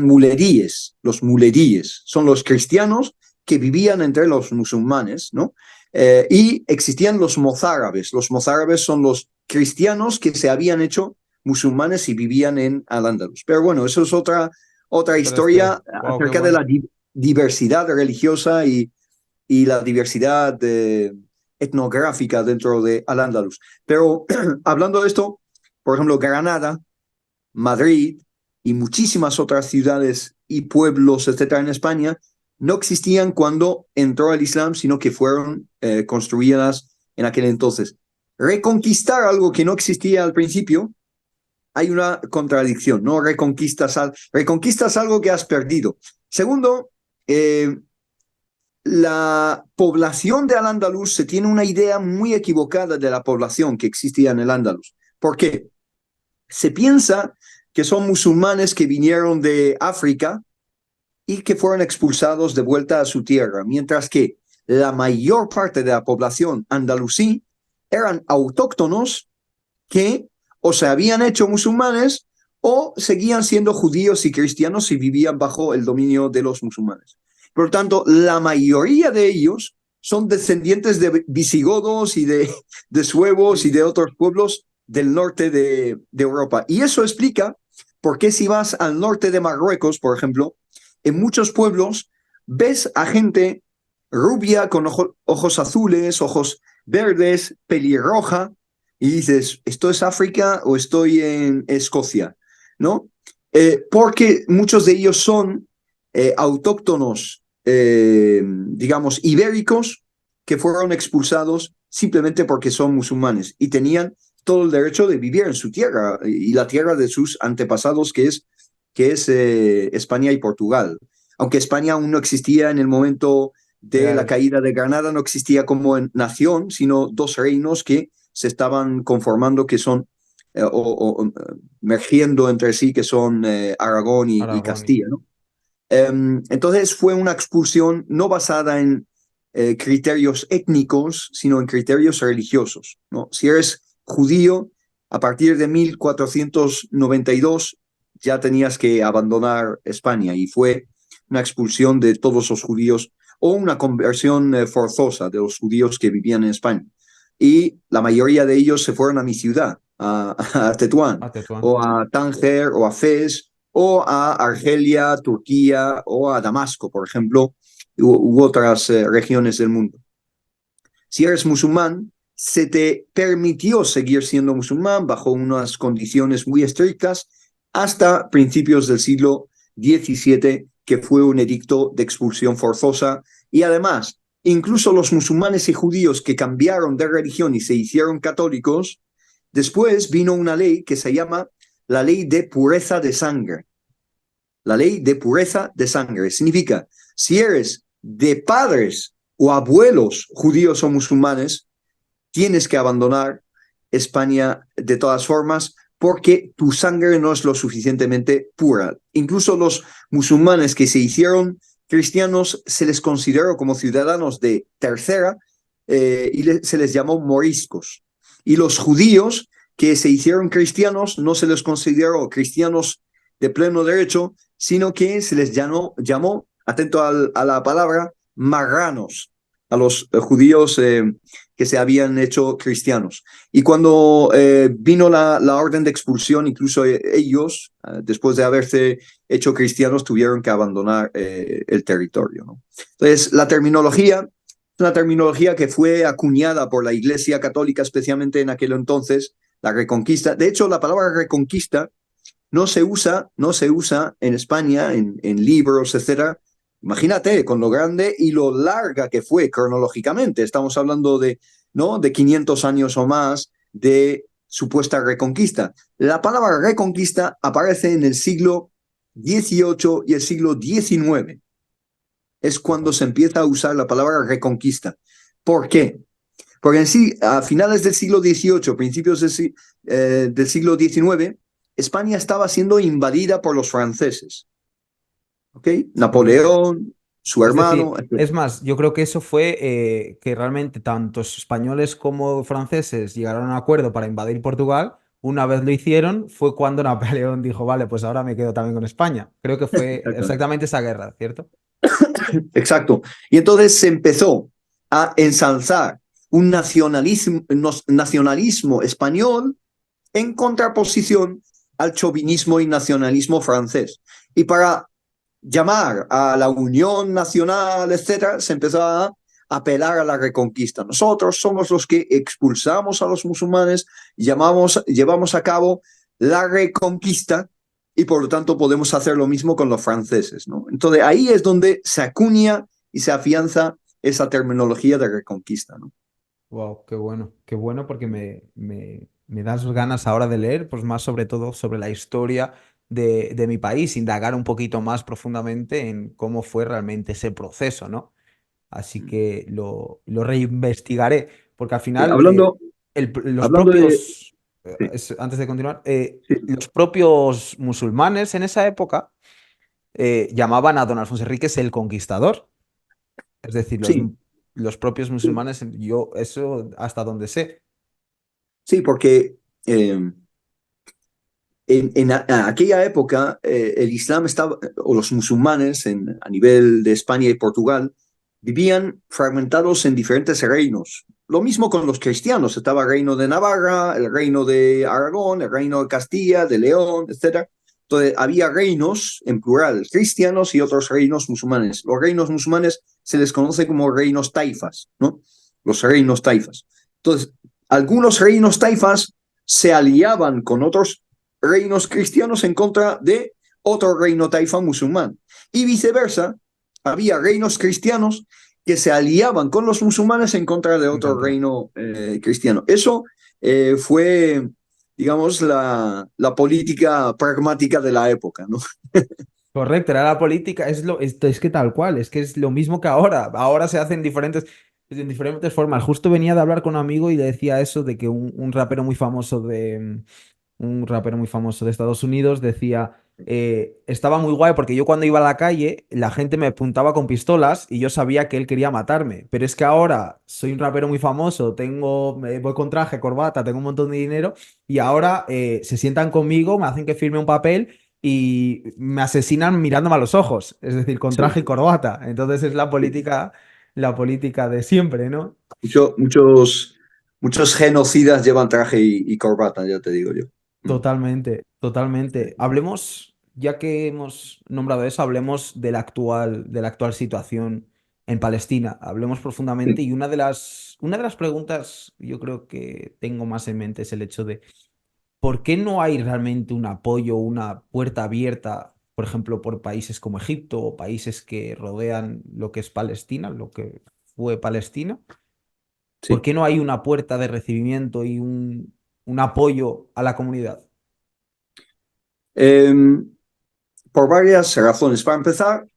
A: muleríes. Los muleríes son los cristianos que vivían entre los musulmanes, ¿no? Y existían los mozárabes. Los mozárabes son los cristianos que se habían hecho musulmanes y vivían en Al-Ándalus. Pero bueno, eso es otra
B: Otra historia.
A: historia
B: Wow, qué
A: acerca de
B: bueno.
A: la diversidad religiosa y la diversidad etnográfica dentro de Al-Ándalus. Pero hablando de esto, por ejemplo, Granada, Madrid y muchísimas otras ciudades y pueblos, etcétera, en España, no existían cuando entró el Islam, sino que fueron construidas en aquel entonces. Reconquistar algo que no existía al principio, hay una contradicción, ¿no? Reconquistas algo que has perdido. Segundo, la población de Al-Ándalus se tiene una idea muy equivocada de la población que existía en el Ándalus. ¿Por qué? Se piensa que son musulmanes que vinieron de África y que fueron expulsados de vuelta a su tierra, mientras que la mayor parte de la población andalusí eran autóctonos que o se habían hecho musulmanes o seguían siendo judíos y cristianos y vivían bajo el dominio de los musulmanes. Por lo tanto, la mayoría de ellos son descendientes de visigodos y de suevos y de otros pueblos del norte de Europa. Y eso explica por qué si vas al norte de Marruecos, por ejemplo, en muchos pueblos ves a gente rubia con ojos azules, ojos verdes, pelirroja, y dices, ¿esto es África o estoy en Escocia? ¿No? Porque muchos de ellos son autóctonos, digamos, ibéricos, que fueron expulsados simplemente porque son musulmanes y tenían todo el derecho de vivir en su tierra y la tierra de sus antepasados, que es España y Portugal. Aunque España aún no existía en el momento de la caída de Granada, no existía como nación, sino dos reinos que se estaban conformando, que son mergiendo entre sí, que son Aragón y Castilla, ¿no? Entonces fue una expulsión no basada en criterios étnicos, sino en criterios religiosos, ¿no? Si eres judío, a partir de 1492 ya tenías que abandonar España y fue una expulsión de todos los judíos o una conversión forzosa de los judíos que vivían en España. Y la mayoría de ellos se fueron a mi ciudad, a Tetuán, o a Tánger, o a Fez, o a Argelia, Turquía, o a Damasco, por ejemplo, u otras regiones del mundo. Si eres musulmán, se te permitió seguir siendo musulmán bajo unas condiciones muy estrictas hasta principios del siglo XVII, que fue un edicto de expulsión forzosa. Y además, incluso los musulmanes y judíos que cambiaron de religión y se hicieron católicos, después vino una ley que se llama la ley de pureza de sangre. La ley de pureza de sangre significa, si eres de padres o abuelos judíos o musulmanes, tienes que abandonar España de todas formas porque tu sangre no es lo suficientemente pura. Incluso los musulmanes que se hicieron cristianos se les consideró como ciudadanos de tercera y se les llamó moriscos. Y los judíos que se hicieron cristianos no se les consideró cristianos de pleno derecho, sino que se les llamó atento a la palabra, marranos, a los judíos que se habían hecho cristianos. Y cuando vino la orden de expulsión, incluso ellos, después de haberse hecho cristianos, tuvieron que abandonar el territorio, ¿no? Entonces, la terminología es una terminología que fue acuñada por la Iglesia Católica, especialmente en aquel entonces, la Reconquista. De hecho, la palabra Reconquista no se usa en España, en libros, etcétera. Imagínate con lo grande y lo larga que fue cronológicamente. Estamos hablando ¿no? de 500 años o más de supuesta reconquista. La palabra reconquista aparece en el siglo XVIII y el siglo XIX. Es cuando se empieza a usar la palabra reconquista. ¿Por qué? Porque a finales del siglo XVIII, principios del siglo XIX, España estaba siendo invadida por los franceses. ¿Okay? Napoleón, su hermano.
B: Es más, yo creo que eso fue que realmente tantos españoles como franceses llegaron a un acuerdo para invadir Portugal. Una vez lo hicieron, fue cuando Napoleón dijo, vale, pues ahora me quedo también con España. Creo que fue exactamente esa guerra, ¿cierto?
A: Exacto. Y entonces se empezó a ensalzar un nacionalismo español en contraposición al chauvinismo y nacionalismo francés. Y para llamar a la unión nacional, etcétera, se empezó a apelar a la reconquista. Nosotros somos los que expulsamos a los musulmanes, llevamos a cabo la reconquista y por lo tanto podemos hacer lo mismo con los franceses, ¿no? Entonces ahí es donde se acuña y se afianza esa terminología de reconquista, ¿no?
B: Wow, qué bueno porque me das ganas ahora de leer, pues más sobre todo sobre la historia de mi país, indagar un poquito más profundamente en cómo fue realmente ese proceso, ¿no? Así que lo reinvestigaré, porque al
A: Sí,
B: final los
A: hablando de...
B: propios,
A: Sí,
B: antes de continuar,
A: sí,
B: los propios musulmanes en esa época llamaban a don Alfonso Enríquez el Conquistador. Es decir,
A: sí,
B: los propios musulmanes, yo eso hasta donde sé.
A: sí, porque en aquella época el Islam estaba, o los musulmanes a nivel de España y Portugal, vivían fragmentados en diferentes reinos. Lo mismo con los cristianos, estaba el reino de Navarra, el reino de Aragón, el reino de Castilla, de León, etcétera. Entonces había reinos en plural, cristianos y otros reinos musulmanes. Los reinos musulmanes se les conoce como reinos taifas, ¿no? Los reinos taifas. Entonces, algunos reinos taifas se aliaban con otros reinos cristianos en contra de otro reino taifa musulmán. Y viceversa, había reinos cristianos que se aliaban con los musulmanes en contra de
B: Me
A: otro
B: encanta.
A: reino cristiano. Eso fue, digamos, la política pragmática de la época, ¿no?
B: Correcto, era la política, es que tal cual, es que es lo mismo que ahora. Ahora se hace en diferentes formas. Justo venía de hablar con un amigo y le decía eso de que un rapero muy famoso un rapero muy famoso de Estados Unidos decía, estaba muy guay porque yo cuando iba a la calle, la gente me apuntaba con pistolas y yo sabía que él quería matarme. Pero es que ahora soy un rapero muy famoso, voy con traje, corbata, tengo un montón de dinero y ahora se sientan conmigo, me hacen que firme un papel y me asesinan mirándome a los ojos, es decir, con
A: Sí.
B: traje y corbata. Entonces es la política de siempre, ¿no?
A: Muchos, muchos genocidas llevan traje y corbata, ya te digo yo. Mm.
B: Totalmente, totalmente. Hablemos, ya que hemos nombrado eso, hablemos de la actual situación en Palestina. Hablemos profundamente y una de las preguntas yo creo que tengo más en mente es el hecho de ¿por qué no hay realmente un apoyo, una puerta abierta, por ejemplo, por países como Egipto o países que rodean lo que es Palestina, lo que fue Palestina? ¿Por
A: Sí.
B: qué no hay una puerta de recibimiento y un apoyo a la comunidad?
A: Eh, por varias razones. Para empezar,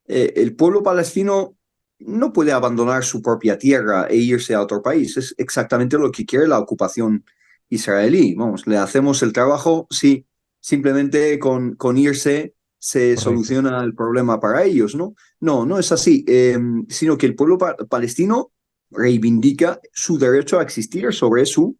A: el pueblo palestino no puede abandonar su propia tierra e irse a otro país. Es exactamente lo que quiere la ocupación israelí. Vamos, le hacemos el trabajo si simplemente con irse se
B: Correcto.
A: soluciona el problema para ellos, ¿no? No, no es así, sino que el pueblo palestino reivindica su derecho a existir sobre su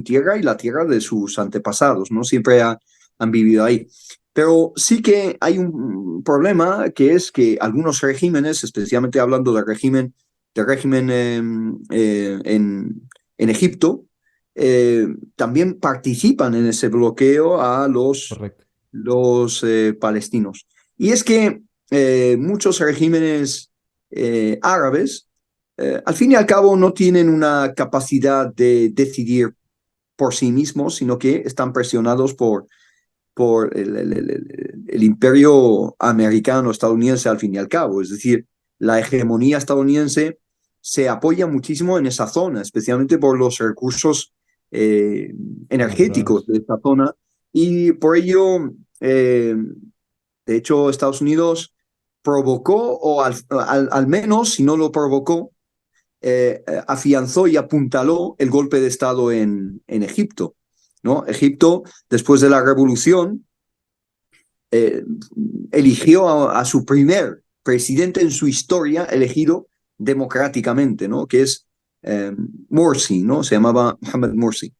A: tierra y la tierra de sus antepasados, ¿no? Siempre han vivido ahí. Pero sí que hay un problema que es que algunos regímenes, especialmente hablando del régimen en Egipto, también participan en ese bloqueo a
B: Correcto.
A: los palestinos. Y es que muchos regímenes árabes, al fin y al cabo, no tienen una capacidad de decidir por sí mismos, sino que están presionados por el imperio americano, estadounidense al fin y al cabo. Es decir, la hegemonía estadounidense se apoya muchísimo en esa zona, especialmente por los recursos eh, energéticos
B: Naturales.
A: de esta zona. Y por ello, de hecho, Estados Unidos provocó, o al menos, si no lo provocó, afianzó y apuntaló el golpe de Estado en Egipto. ¿No? Egipto, después de la revolución, eh, eligió a su primer presidente en su historia elegido democráticamente, ¿no? Que es Morsi, ¿no? Se llamaba Mohamed Morsi.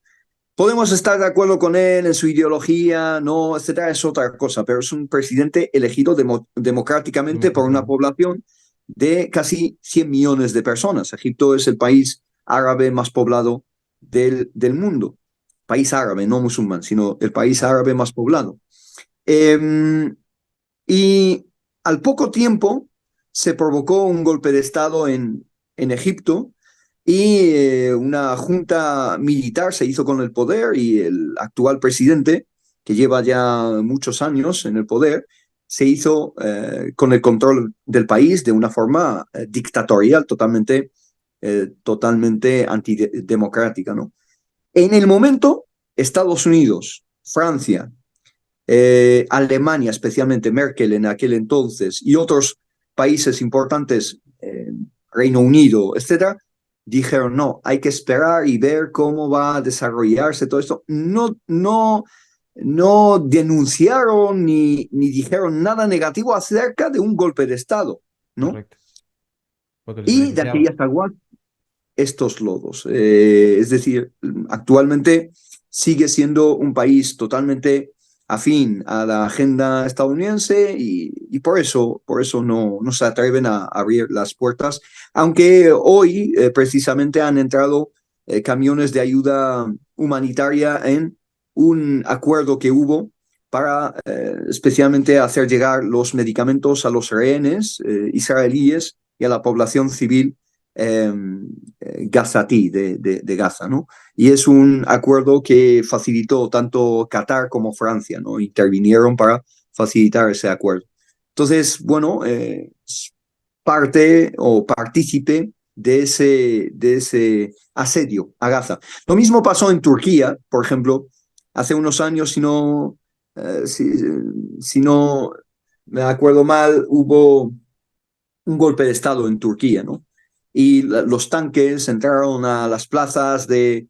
A: Podemos estar de acuerdo con él en su ideología, no, etcétera, es otra cosa, pero es un presidente elegido democráticamente por una
B: Democráticamente.
A: población de casi 100 millones de personas. Egipto es el país árabe más poblado del mundo. País árabe, no musulmán, sino el país árabe más poblado. Eh, y al poco tiempo se provocó un golpe de Estado en Egipto y una junta militar se hizo con el poder y el actual presidente, que lleva ya muchos años en el poder, se hizo con el control del país de una forma dictatorial, totalmente antidemocrática, ¿no? En el momento, Estados Unidos, Francia, Alemania, especialmente Merkel en aquel entonces, y otros países importantes, Reino Unido, etcétera, dijeron no, hay que esperar y ver cómo va a desarrollarse todo esto. No denunciaron ni dijeron nada negativo acerca de un golpe de Estado, ¿no?
B: Correcto. Porque les
A: Y de
B: beneficiaba.
A: aquellas aguas estos lodos. Es decir, actualmente sigue siendo un país totalmente afín a la agenda estadounidense y por eso no se atreven a abrir las puertas, aunque hoy precisamente han entrado camiones de ayuda humanitaria en un acuerdo que hubo para especialmente hacer llegar los medicamentos a los rehenes israelíes y a la población civil eh, gazatí de Gaza, ¿no? Y es un acuerdo que facilitó tanto Qatar como Francia, ¿no? Intervinieron para facilitar ese acuerdo. Entonces, bueno, parte o partícipe de ese asedio a Gaza. Lo mismo pasó en Turquía, por ejemplo, hace unos años, si no me acuerdo mal, hubo un golpe de Estado en Turquía, ¿no? Y los tanques entraron a las plazas de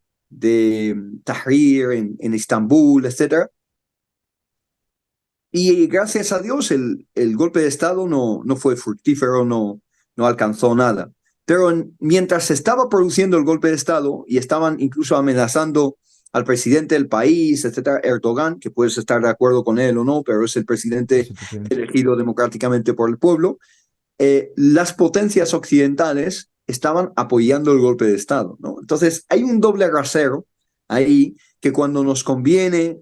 A: Tahrir en Estambul, etcétera. Y gracias a Dios el golpe de Estado no fue fructífero, no alcanzó nada. Pero mientras se estaba produciendo el golpe de Estado y estaban incluso amenazando al presidente del país, etcétera, Erdogan, que puedes estar de acuerdo con él o no, pero es el
B: Es
A: presidente
B: el presidente.
A: elegido democráticamente por el pueblo, las potencias occidentales estaban apoyando el golpe de Estado, ¿no? Entonces hay un doble rasero ahí que cuando nos conviene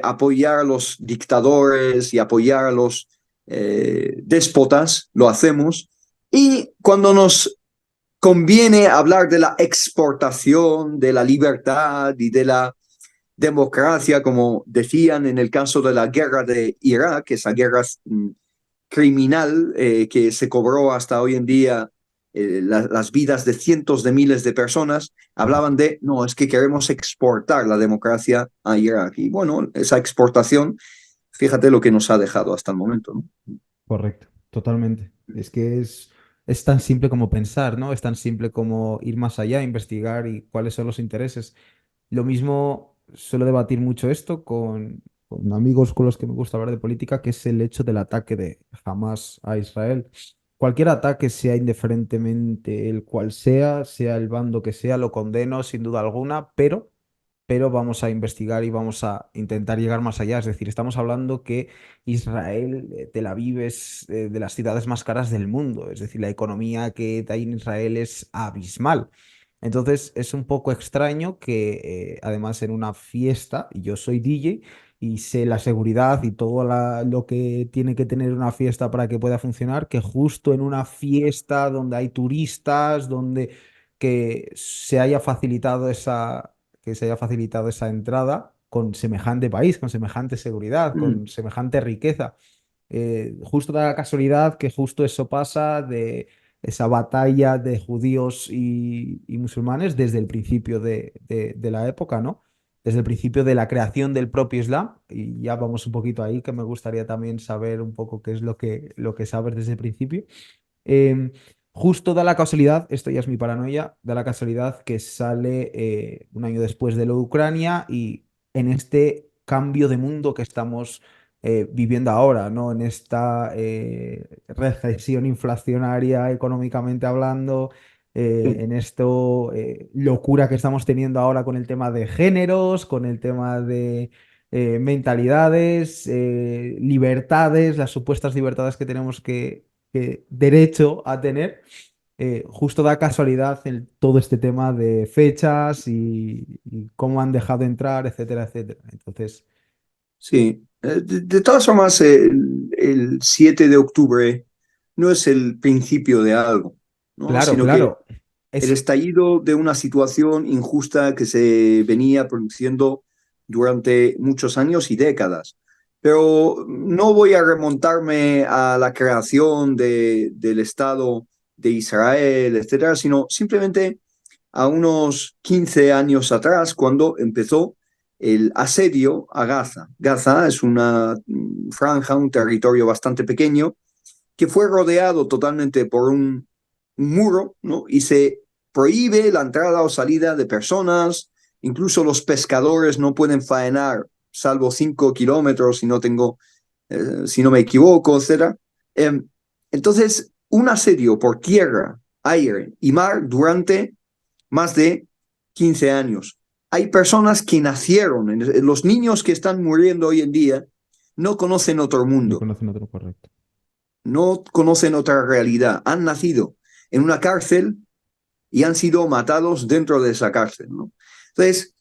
A: apoyar a los dictadores y apoyar a los déspotas, lo hacemos, y cuando nos conviene hablar de la exportación, de la libertad y de la democracia, como decían en el caso de la guerra de Irak, esa guerra criminal que se cobró hasta hoy en día las vidas de cientos de miles de personas, hablaban de, no, es que queremos exportar la democracia a Irak. Y bueno, esa exportación, fíjate lo que nos ha dejado hasta el momento, ¿no?
B: Correcto, totalmente. Es que es tan simple como pensar, ¿no? Es tan simple como ir más allá, investigar y cuáles son los intereses. Lo mismo suelo debatir mucho esto con amigos con los que me gusta hablar de política, que es el hecho del ataque de Hamas a Israel. Cualquier ataque, sea indiferentemente el cual sea el bando que sea, lo condeno sin duda alguna, pero vamos a investigar y vamos a intentar llegar más allá. Es decir, estamos hablando que Israel, Tel Aviv es de las ciudades más caras del mundo. Es decir, la economía que hay en Israel es abismal. Entonces es un poco extraño que además en una fiesta, y yo soy DJ y sé la seguridad y todo lo que tiene que tener una fiesta para que pueda funcionar, que justo en una fiesta donde hay turistas, donde que se haya facilitado esa entrada con semejante país, con semejante seguridad,
A: Mm,
B: con semejante riqueza. Justo da la casualidad que justo eso pasa de esa batalla de judíos y musulmanes desde el principio de la época, ¿no? Desde el principio de la creación del propio Islam. Y ya vamos un poquito ahí, que me gustaría también saber un poco qué es lo que sabes desde el principio. Em, Justo da la casualidad, esto ya es mi paranoia, da la casualidad que sale un año después de lo de Ucrania y en este cambio de mundo que estamos viviendo ahora, ¿no? En esta recesión inflacionaria económicamente hablando,
A: sí.
B: en esto locura que estamos teniendo ahora con el tema de géneros, con el tema de mentalidades, libertades, las supuestas libertades que tenemos que derecho a tener, justo da casualidad en todo este tema de fechas y cómo han dejado entrar, etcétera, etcétera. Entonces,
A: Sí. De todas formas, el 7 de octubre no es el principio de algo. ¿no?
B: Claro,
A: Sino que
B: claro.
A: el
B: Es,
A: estallido de una situación injusta que se venía produciendo durante muchos años y décadas. Pero no voy a remontarme a la creación del Estado de Israel, etcétera, sino simplemente a unos 15 años atrás, cuando empezó el asedio a Gaza. Gaza es una franja, un territorio bastante pequeño, que fue rodeado totalmente por un muro, ¿no? Y se prohíbe la entrada o salida de personas, incluso los pescadores no pueden faenar salvo 5 kilómetros si no tengo, si no me equivoco, etc. Entonces, un asedio por tierra, aire y mar durante más de 15 años. Hay personas que nacieron, los niños que están muriendo hoy en día, no conocen otro
B: no
A: mundo,
B: conocen otro correcto.
A: no conocen otra realidad. Han nacido en una cárcel y han sido matados dentro de esa cárcel, ¿no? Entonces,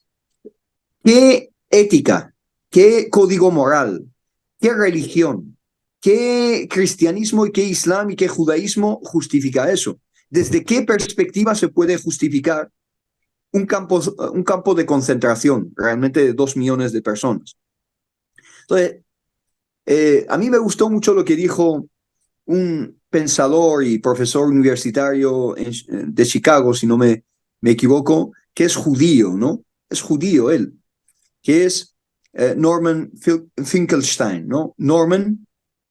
A: ¿qué ética, qué código moral, qué religión, qué cristianismo y qué islam y qué judaísmo justifica eso? ¿Desde qué perspectiva se puede justificar un campo de concentración realmente de 2 millones de personas? Entonces, a mí me gustó mucho lo que dijo un pensador y profesor universitario de Chicago, si no me equivoco, que es judío, ¿no? Es judío él, que es Norman Finkelstein, ¿no? Norman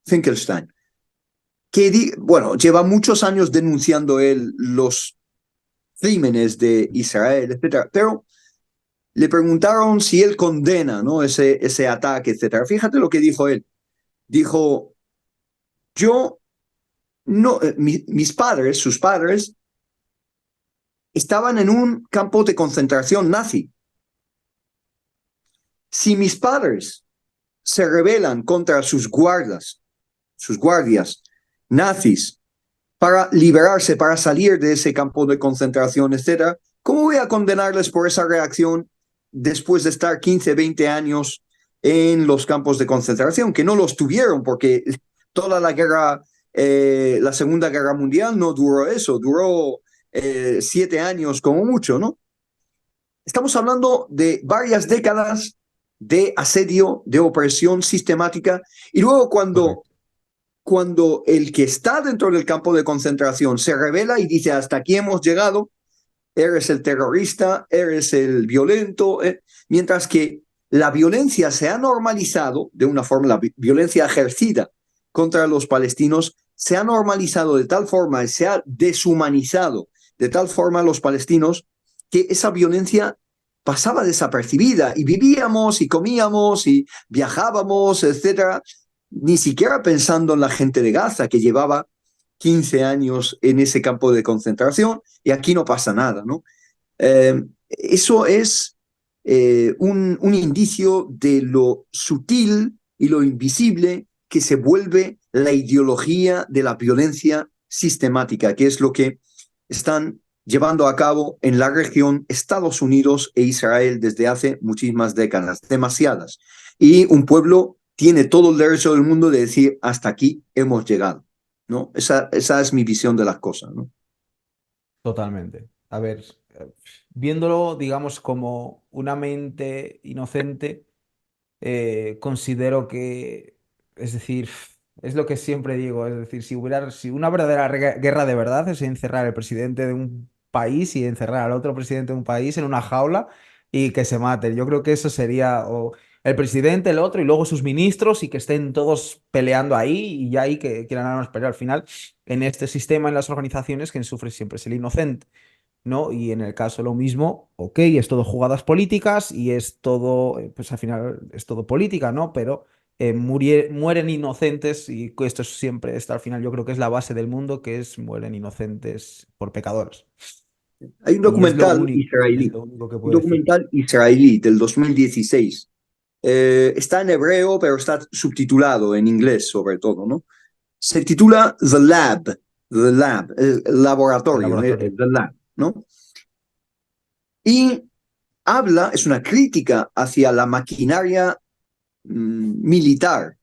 A: Finkelstein, que, bueno, lleva muchos años denunciando él los crímenes de Israel, etcétera, pero le preguntaron si él condena, ¿no? Ese ataque, etcétera. Fíjate lo que dijo él. Dijo, yo no, mis padres, sus padres, estaban en un campo de concentración nazi. Si mis padres se rebelan contra sus guardias nazis, para liberarse, para salir de ese campo de concentración, etcétera, ¿cómo voy a condenarles por esa reacción después de estar 15, 20 años en los campos de concentración? Que no los tuvieron porque toda la guerra, la Segunda Guerra Mundial no duró eso, duró 7 años como mucho, ¿no? Estamos hablando de varias décadas de asedio, de opresión sistemática, y luego
B: Correcto.
A: cuando el que está dentro del campo de concentración se revela y dice hasta aquí hemos llegado, eres el terrorista, eres el violento, mientras que la violencia se ha normalizado de una forma, la violencia ejercida contra los palestinos se ha normalizado de tal forma, se ha deshumanizado de tal forma a los palestinos que esa violencia pasaba desapercibida y vivíamos y comíamos y viajábamos, etcétera, ni siquiera pensando en la gente de Gaza que llevaba 15 años en ese campo de concentración y aquí no pasa nada, ¿no? Eso es un indicio de lo sutil y lo invisible que se vuelve la ideología de la violencia sistemática, que es lo que están llevando a cabo en la región Estados Unidos e Israel desde hace muchísimas décadas, demasiadas. Y un pueblo tiene todo el derecho del mundo de decir hasta aquí hemos llegado, ¿no? Esa es mi visión de las cosas, ¿no?
B: Totalmente. A ver, viéndolo, digamos, como una mente inocente, considero que, es decir, es lo que siempre digo, es decir, si una verdadera guerra de verdad es encerrar al presidente de un país y encerrar al otro presidente de un país en una jaula y que se maten. Yo creo que eso sería o el presidente, el otro y luego sus ministros y que estén todos peleando ahí y ya ahí que quieran armas, pero al final en este sistema, en las organizaciones, quien sufre siempre es el inocente. ¿No? Y en el caso lo mismo, ok, es todo jugadas políticas y es todo, pues al final es todo política, ¿no? Pero mueren inocentes y esto siempre está al final, yo creo que es la base del mundo, que es mueren inocentes por pecadores.
A: Hay
B: Y es
A: israelí,
B: lo único que
A: un
B: puedo decir.
A: documental israelí del 2016. Está en hebreo, pero está subtitulado en inglés sobre todo, ¿no? Se titula el
B: El
A: laboratorio,
B: laboratorio.
A: The Lab, ¿no? Y habla, es una crítica hacia la maquinaria militar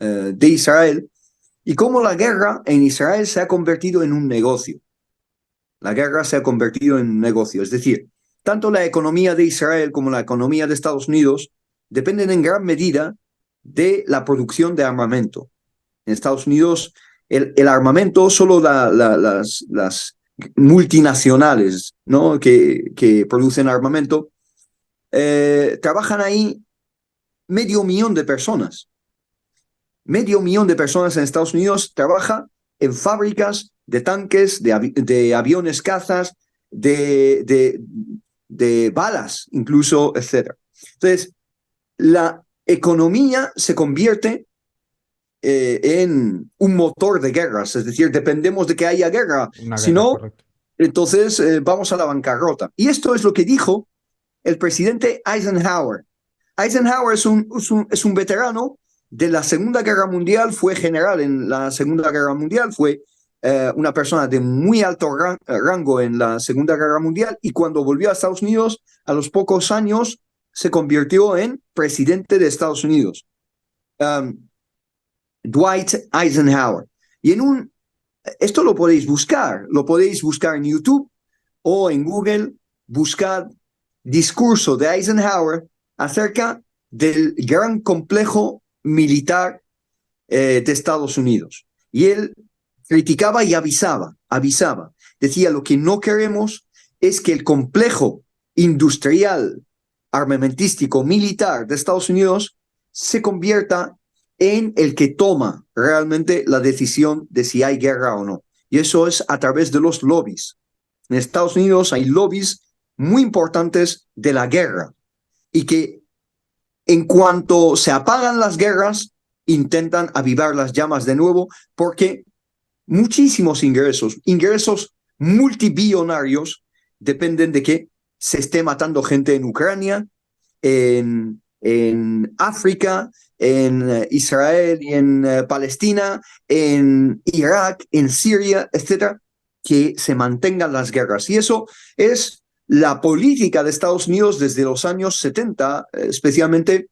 A: de Israel y cómo la guerra en Israel se ha convertido en un negocio. La guerra se ha convertido en un negocio. Es decir, tanto la economía de Israel como la economía de Estados Unidos dependen en gran medida de la producción de armamento. En Estados Unidos, el armamento, solo las multinacionales, ¿no? que producen armamento, trabajan ahí 500.000 de personas. 500.000 de personas en Estados Unidos trabaja en fábricas de tanques, de aviones cazas, de balas, incluso, etc. Entonces, la economía se convierte en un motor de guerras, es decir, dependemos de que haya guerra,
B: Una
A: si
B: guerra,
A: no,
B: correcto.
A: entonces vamos a la bancarrota. Y esto es lo que dijo el presidente Eisenhower. Eisenhower es un veterano de la Segunda Guerra Mundial, fue general en la Segunda Guerra Mundial, fue una persona de muy alto rango en la Segunda Guerra Mundial, y cuando volvió a Estados Unidos, a los pocos años, se convirtió en presidente de Estados Unidos. Dwight Eisenhower. Y esto lo podéis buscar en YouTube o en Google, buscad discurso de Eisenhower acerca del gran complejo militar de Estados Unidos. Y él criticaba y avisaba. Decía, lo que no queremos es que el complejo industrial, armamentístico, militar de Estados Unidos se convierta en el que toma realmente la decisión de si hay guerra o no. Y eso es a través de los lobbies. En Estados Unidos hay lobbies muy importantes de la guerra y que en cuanto se apagan las guerras, intentan avivar las llamas de nuevo, porque muchísimos ingresos multibillonarios, dependen de que se esté matando gente en Ucrania, en África, en Israel y en Palestina, en Irak, en Siria, etcétera, que se mantengan las guerras. Y eso es la política de Estados Unidos desde los años 70, especialmente,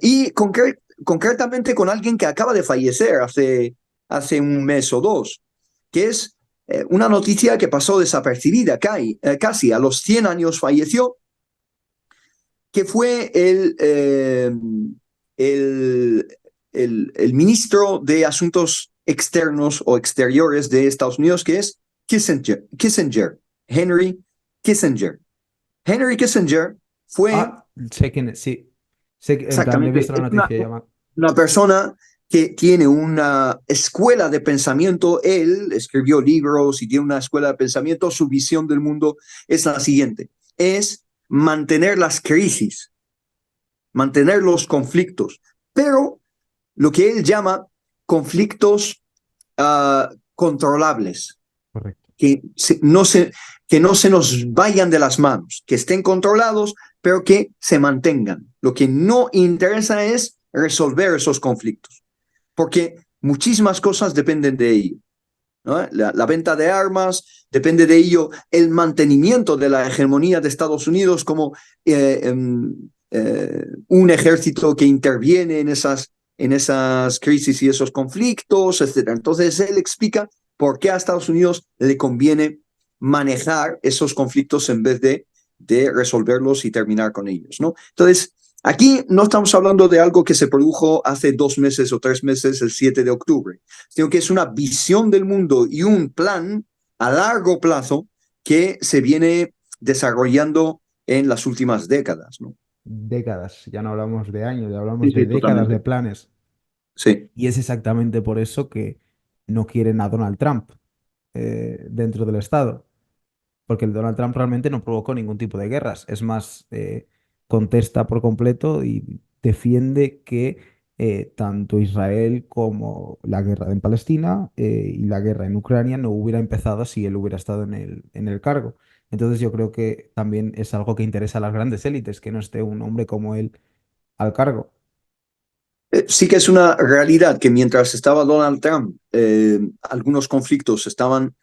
A: y concretamente con alguien que acaba de fallecer hace un mes o dos, que es una noticia que pasó desapercibida, casi a los 100 años falleció, que fue el ministro de Asuntos Externos o Exteriores de Estados Unidos, que es Kissinger, Henry Kissinger. Henry Kissinger fue
B: Sé quién es, sí. Sé que, en plan, he
A: exactamente
B: visto la noticia ya.
A: una persona que tiene una escuela de pensamiento. Él escribió libros y tiene una escuela de pensamiento. Su visión del mundo es la siguiente: es mantener las crisis, mantener los conflictos, pero lo que él llama conflictos controlables,
B: Correcto.
A: que no se nos vayan de las manos, que estén controlados, pero que se mantengan. Lo que no interesa es resolver esos conflictos, porque muchísimas cosas dependen de ello, ¿no? La venta de armas, depende de ello el mantenimiento de la hegemonía de Estados Unidos como un ejército que interviene en esas crisis y esos conflictos, etc. Entonces él explica por qué a Estados Unidos le conviene manejar esos conflictos en vez de resolverlos y terminar con ellos, ¿no? Entonces, aquí no estamos hablando de algo que se produjo hace 2 meses o 3 meses, el 7 de octubre, sino que es una visión del mundo y un plan a largo plazo que se viene desarrollando en las últimas décadas, ¿no?
B: Décadas, ya no hablamos de años, ya
A: Sí,
B: hablamos de
A: sí,
B: décadas de
A: totalmente.
B: planes.
A: Sí.
B: Y es exactamente por eso que no quieren a Donald Trump dentro del Estado. Porque el Donald Trump realmente no provocó ningún tipo de guerras. Es más, contesta por completo y defiende que tanto Israel como la guerra en Palestina y la guerra en Ucrania no hubiera empezado si él hubiera estado en el cargo. Entonces yo creo que también es algo que interesa a las grandes élites, que no esté un hombre como él al cargo.
A: Sí que es una realidad que mientras estaba Donald Trump, algunos conflictos estaban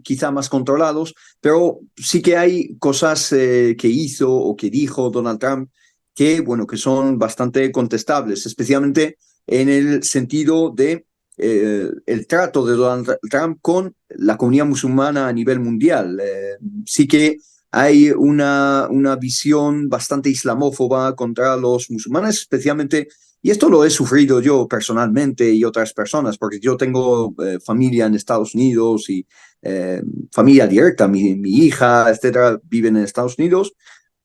A: quizá más controlados, pero sí que hay cosas que hizo o que dijo Donald Trump que, bueno, que son bastante contestables, especialmente en el sentido de el trato de Donald Trump con la comunidad musulmana a nivel mundial. Sí que hay una visión bastante islamófoba contra los musulmanes, especialmente, y esto lo he sufrido yo personalmente y otras personas, porque yo tengo familia en Estados Unidos y familia directa, mi hija, etcétera, viven en Estados Unidos.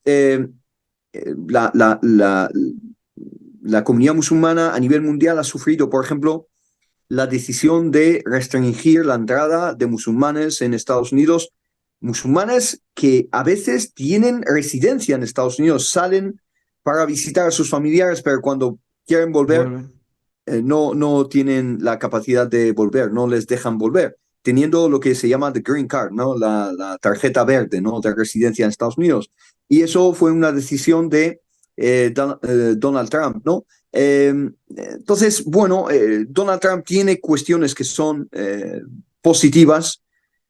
A: Eh, la, la, la, la comunidad musulmana a nivel mundial ha sufrido, por ejemplo, la decisión de restringir la entrada de musulmanes en Estados Unidos, musulmanes que a veces tienen residencia en Estados Unidos, salen para visitar a sus familiares, pero cuando quieren volver,
B: Vuelven.
A: no tienen la capacidad de volver, no les dejan volver, teniendo lo que se llama the green card, ¿no? La tarjeta verde, ¿no? De residencia en Estados Unidos. Y eso fue una decisión de Donald Trump, ¿no? Entonces, bueno, Donald Trump tiene cuestiones que son positivas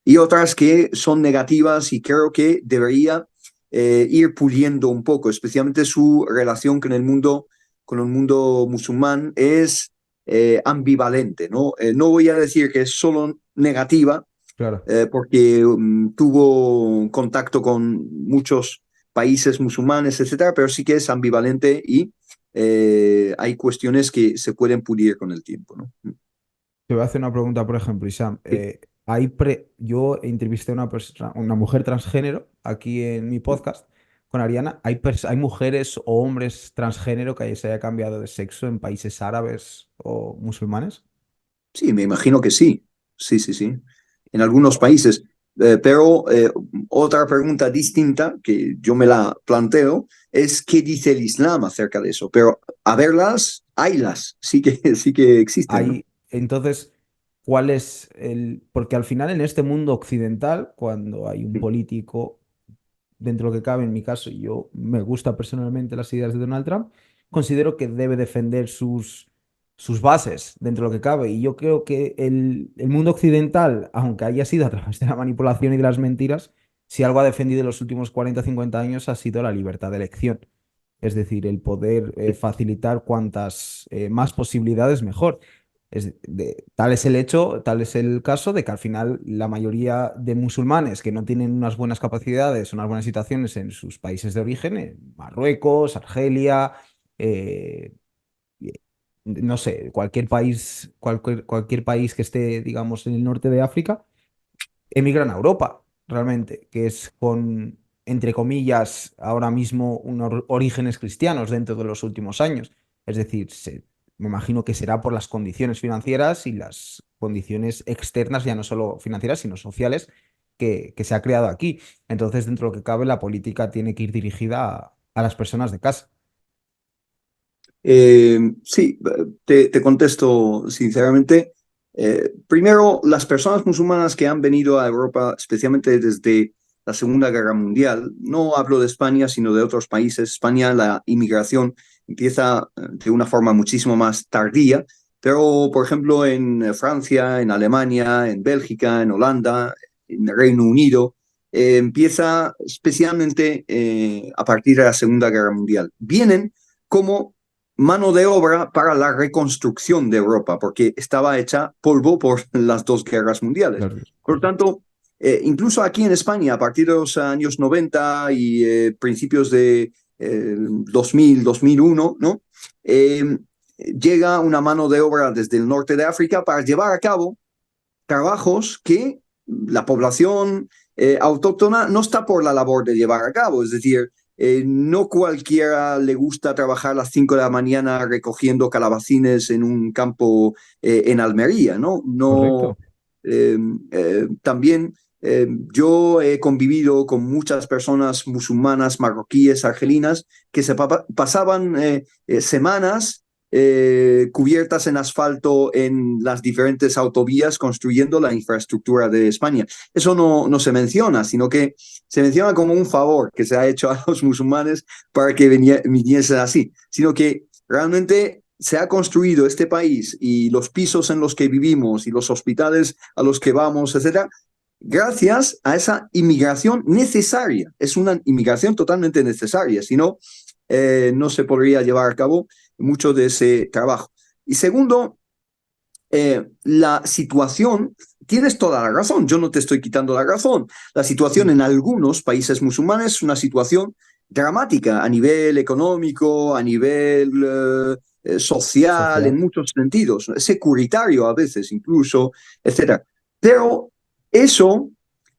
A: y otras que son negativas y creo que debería ir puliendo un poco, especialmente su relación con el mundo musulmán es ambivalente, ¿no? No voy a decir que es solo negativa,
B: Claro.
A: porque tuvo contacto con muchos países musulmanes, etcétera, pero sí que es ambivalente y hay cuestiones que se pueden pulir con el tiempo, ¿no?
B: Te voy a hacer una pregunta, por ejemplo, Isam.
A: Sí.
B: Yo entrevisté a una mujer transgénero aquí en mi podcast con Ariana. ¿Hay mujeres o hombres transgénero que se haya cambiado de sexo en países árabes o musulmanes?
A: Sí, me imagino que sí. Sí, sí, sí. En algunos países. Pero otra pregunta distinta que yo me la planteo es qué dice el Islam acerca de eso. Pero a verlas, haylas. Sí que existen, ¿no?
B: Entonces, ¿cuál es el...? Porque al final en este mundo occidental, cuando hay un político dentro de lo que cabe, en mi caso, yo me gusta personalmente las ideas de Donald Trump, considero que debe defender sus bases dentro de lo que cabe. Y yo creo que el mundo occidental, aunque haya sido a través de la manipulación y de las mentiras, si algo ha defendido en los últimos 40 o 50 años ha sido la libertad de elección. Es decir, el poder facilitar cuantas más posibilidades mejor. Tal es el hecho, tal es el caso de que al final la mayoría de musulmanes que no tienen unas buenas capacidades, unas buenas situaciones en sus países de origen, en Marruecos, Argelia, eh, no sé, cualquier país que esté, digamos, en el norte de África, emigran a Europa, realmente, que es con, entre comillas, ahora mismo unos orígenes cristianos dentro de los últimos años. Es decir, me imagino que será por las condiciones financieras y las condiciones externas, ya no solo financieras, sino sociales, que se ha creado aquí. Entonces, dentro de lo que cabe, la política tiene que ir dirigida a las personas de casa.
A: Sí, te contesto sinceramente. Primero, las personas musulmanas que han venido a Europa, especialmente desde la Segunda Guerra Mundial, no hablo de España, sino de otros países. España, la inmigración empieza de una forma muchísimo más tardía, pero por ejemplo en Francia, en Alemania, en Bélgica, en Holanda, en el Reino Unido, empieza especialmente a partir de la Segunda Guerra Mundial. Vienen como mano de obra para la reconstrucción de Europa, porque estaba hecha polvo por las dos guerras mundiales. Por lo
B: Correcto.
A: tanto, incluso aquí en España, a partir de los años 90 y principios de 2000, 2001, ¿no? Llega una mano de obra desde el norte de África para llevar a cabo trabajos que la población autóctona no está por la labor de llevar a cabo. Es decir, no cualquiera le gusta trabajar a las 5 de la mañana recogiendo calabacines en un campo en Almería, ¿no? No
B: Correcto.
A: también yo he convivido con muchas personas musulmanas, marroquíes, argelinas, que se pasaban semanas cubiertas en asfalto en las diferentes autovías construyendo la infraestructura de España. Eso no se menciona, sino que se menciona como un favor que se ha hecho a los musulmanes para que viniesen así, sino que realmente se ha construido este país y los pisos en los que vivimos y los hospitales a los que vamos, etcétera, gracias a esa inmigración necesaria. Es una inmigración totalmente necesaria, si no, no se podría llevar a cabo mucho de ese trabajo. Y segundo, la situación, tienes toda la razón, yo no te estoy quitando la razón. La situación en algunos países musulmanes es una situación dramática a nivel económico, a nivel social,
B: social.
A: en muchos sentidos, securitario a veces incluso, etcétera. Pero eso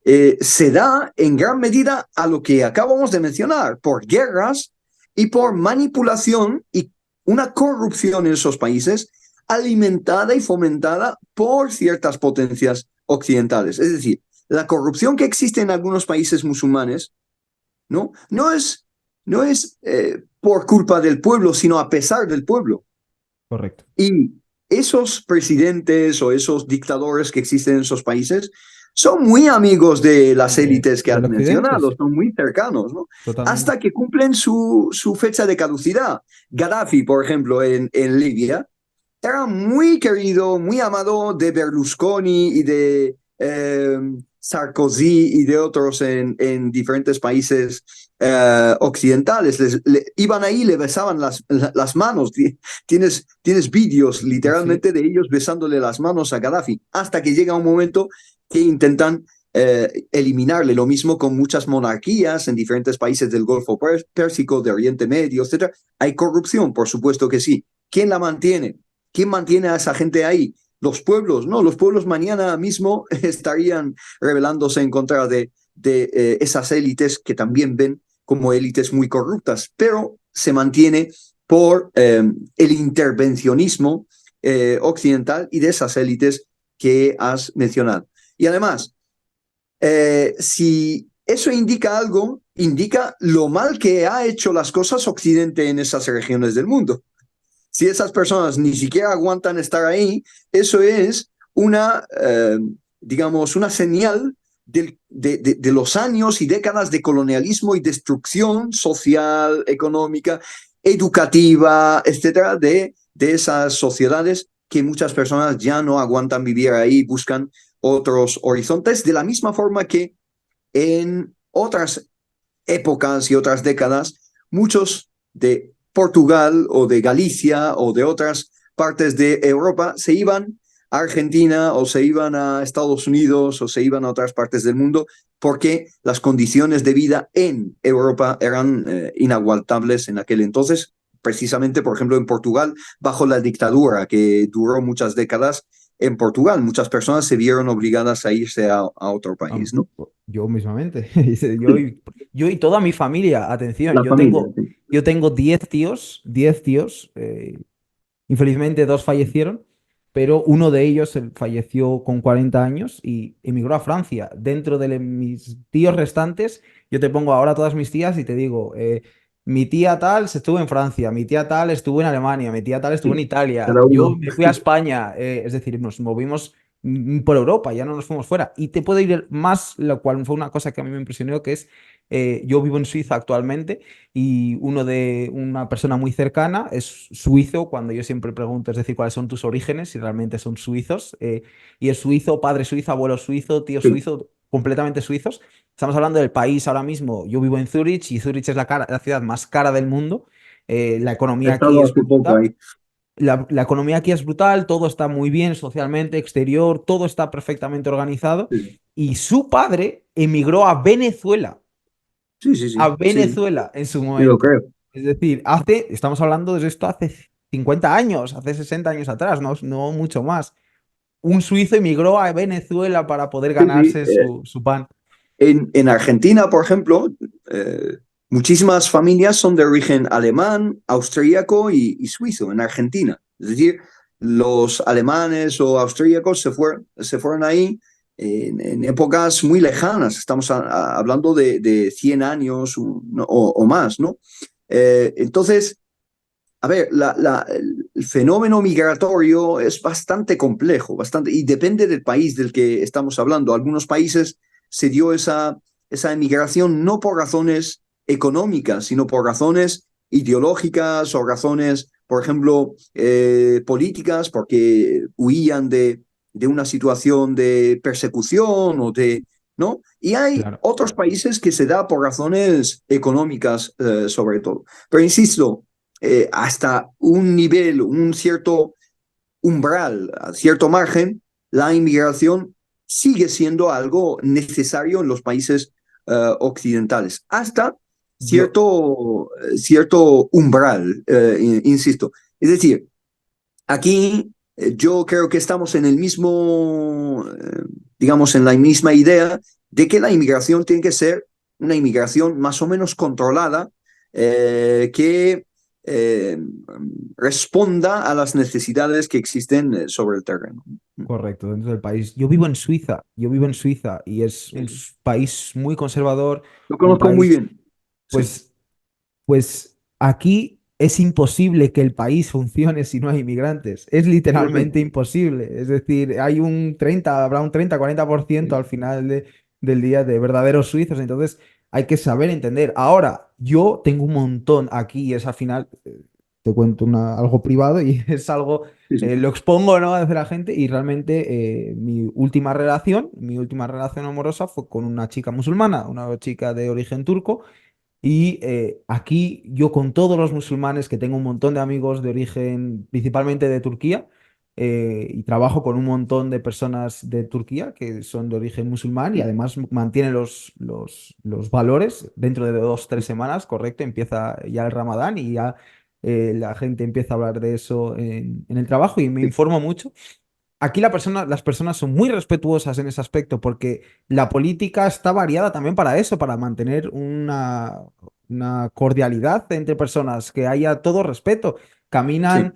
A: se da en gran medida a lo que acabamos de mencionar, por guerras y por manipulación y una corrupción en esos países alimentada y fomentada por ciertas potencias occidentales. Es decir, la corrupción que existe en algunos países musulmanes no es por culpa del pueblo, sino a pesar del pueblo.
B: Correcto.
A: Y esos presidentes o esos dictadores que existen en esos países son muy amigos de las élites que has
B: Del occidente,
A: mencionado,
B: sí,
A: son muy cercanos, ¿no?
B: totalmente.
A: Hasta que cumplen su fecha de caducidad. Gaddafi, por ejemplo, en Libia, era muy querido, muy amado de Berlusconi y de Sarkozy y de otros en diferentes países occidentales. Iban ahí, le besaban las manos. Tienes vídeos
B: Sí, sí.
A: literalmente de ellos besándole las manos a Gaddafi, hasta que llega un momento que intentan eliminarle. Lo mismo con muchas monarquías en diferentes países del Golfo Pérsico, de Oriente Medio, etc. Hay corrupción, por supuesto que sí. ¿Quién la mantiene? ¿Quién mantiene a esa gente ahí? Los pueblos, no, los pueblos mañana mismo estarían rebelándose en contra de esas élites que también ven como élites muy corruptas, pero se mantiene por el intervencionismo occidental y de esas élites que has mencionado. Y además, si eso indica algo, indica lo mal que ha hecho las cosas Occidente en esas regiones del mundo. Si esas personas ni siquiera aguantan estar ahí, eso es digamos, una señal de los años y décadas de colonialismo y destrucción social, económica, educativa, etcétera, de esas sociedades que muchas personas ya no aguantan vivir ahí, buscan otros horizontes, de la misma forma que en otras épocas y otras décadas, muchos de Portugal o de Galicia o de otras partes de Europa se iban a Argentina o se iban a Estados Unidos o se iban a otras partes del mundo porque las condiciones de vida en Europa eran inaguantables en aquel entonces, precisamente, por ejemplo, en Portugal, bajo la dictadura que duró muchas décadas. En Portugal, muchas personas se vieron obligadas a irse a otro país, ¿no?
B: Yo mismamente. Yo y toda mi familia, atención,
A: La familia, sí.
B: yo tengo 10 tíos, infelizmente dos fallecieron, pero uno de ellos falleció con 40 años y emigró a Francia. Dentro de mis tíos restantes, yo te pongo ahora todas mis tías y te digo, mi tía tal se estuvo en Francia, mi tía tal estuvo en Alemania, mi tía tal estuvo en
A: Sí,
B: Italia,
A: cada
B: yo
A: uno.
B: me fui a España, es decir, nos movimos por Europa, ya no nos fuimos fuera. Y te puedo ir más, lo cual fue una cosa que a mí me impresionó, que es, yo vivo en Suiza actualmente y una persona muy cercana es suizo, cuando yo siempre pregunto, es decir, cuáles son tus orígenes, si realmente son suizos, y es suizo, padre suizo, abuelo suizo, tío
A: Sí,
B: suizo, completamente suizos. Estamos hablando del país ahora mismo, yo vivo en Zurich y Zurich es la ciudad más cara del mundo. La
A: he
B: economía aquí
A: estado
B: es
A: hace poco
B: brutal.
A: ahí.
B: La economía aquí es brutal, todo está muy bien socialmente, exterior, todo está perfectamente organizado.
A: Sí,
B: Y su padre emigró a Venezuela,
A: sí, sí,
B: a
A: sí, sí,
B: Venezuela en su
A: sí lo
B: momento.
A: creo.
B: Es decir, estamos hablando de esto hace 50 años, hace 60 años atrás, no mucho más. Un suizo emigró a Venezuela para poder
A: Sí, sí.
B: ganarse su pan.
A: En Argentina, por ejemplo, muchísimas familias son de origen alemán, austríaco y suizo en Argentina. Es decir, los alemanes o austríacos se fueron ahí en épocas muy lejanas. Estamos hablando de 100 años o más, ¿no? Entonces, a ver, el fenómeno migratorio es bastante complejo, y depende del país del que estamos hablando. Algunos países se dio esa emigración no por razones económicas, sino por razones ideológicas o razones, por ejemplo, políticas, porque huían de una situación de persecución ¿no? Y hay
B: Claro.
A: otros países que se da por razones económicas, sobre todo. Pero insisto, hasta un nivel, umbral, a cierto margen, la inmigración sigue siendo algo necesario en los países occidentales, hasta
B: Yo,
A: cierto umbral, insisto. Es decir, aquí yo creo que estamos en el mismo, digamos, en la misma idea de que la inmigración tiene que ser una inmigración más o menos controlada, que eh, responda a las necesidades que existen sobre el terreno.
B: correcto, dentro del país. Yo vivo en Suiza y es un
A: Sí.
B: país muy conservador,
A: Lo
B: un
A: conozco muy
B: país,
A: bien. Sí,
B: pues, pues aquí es imposible que el país funcione si no hay inmigrantes. Es literalmente imposible. Es decir, habrá un 30-40% al final del día de verdaderos suizos. Entonces hay que saber entender. Ahora, yo tengo un montón aquí y es al final, te cuento algo privado y es algo,
A: sí, sí.
B: lo expongo, ¿no? A la gente y realmente mi última relación amorosa fue con una chica musulmana, una chica de origen turco. Y aquí yo con todos los musulmanes, que tengo un montón de amigos de origen principalmente de Turquía, y trabajo con un montón de personas de Turquía que son de origen musulmán y además mantienen los valores dentro de 2-3 semanas, correcto, empieza ya el Ramadán y ya la gente empieza a hablar de eso en el trabajo y me
A: Sí,
B: informo mucho. Aquí las personas son muy respetuosas en ese aspecto porque la política está variada también para eso, para mantener una cordialidad entre personas, que haya todo respeto.
A: sí,
B: Caminan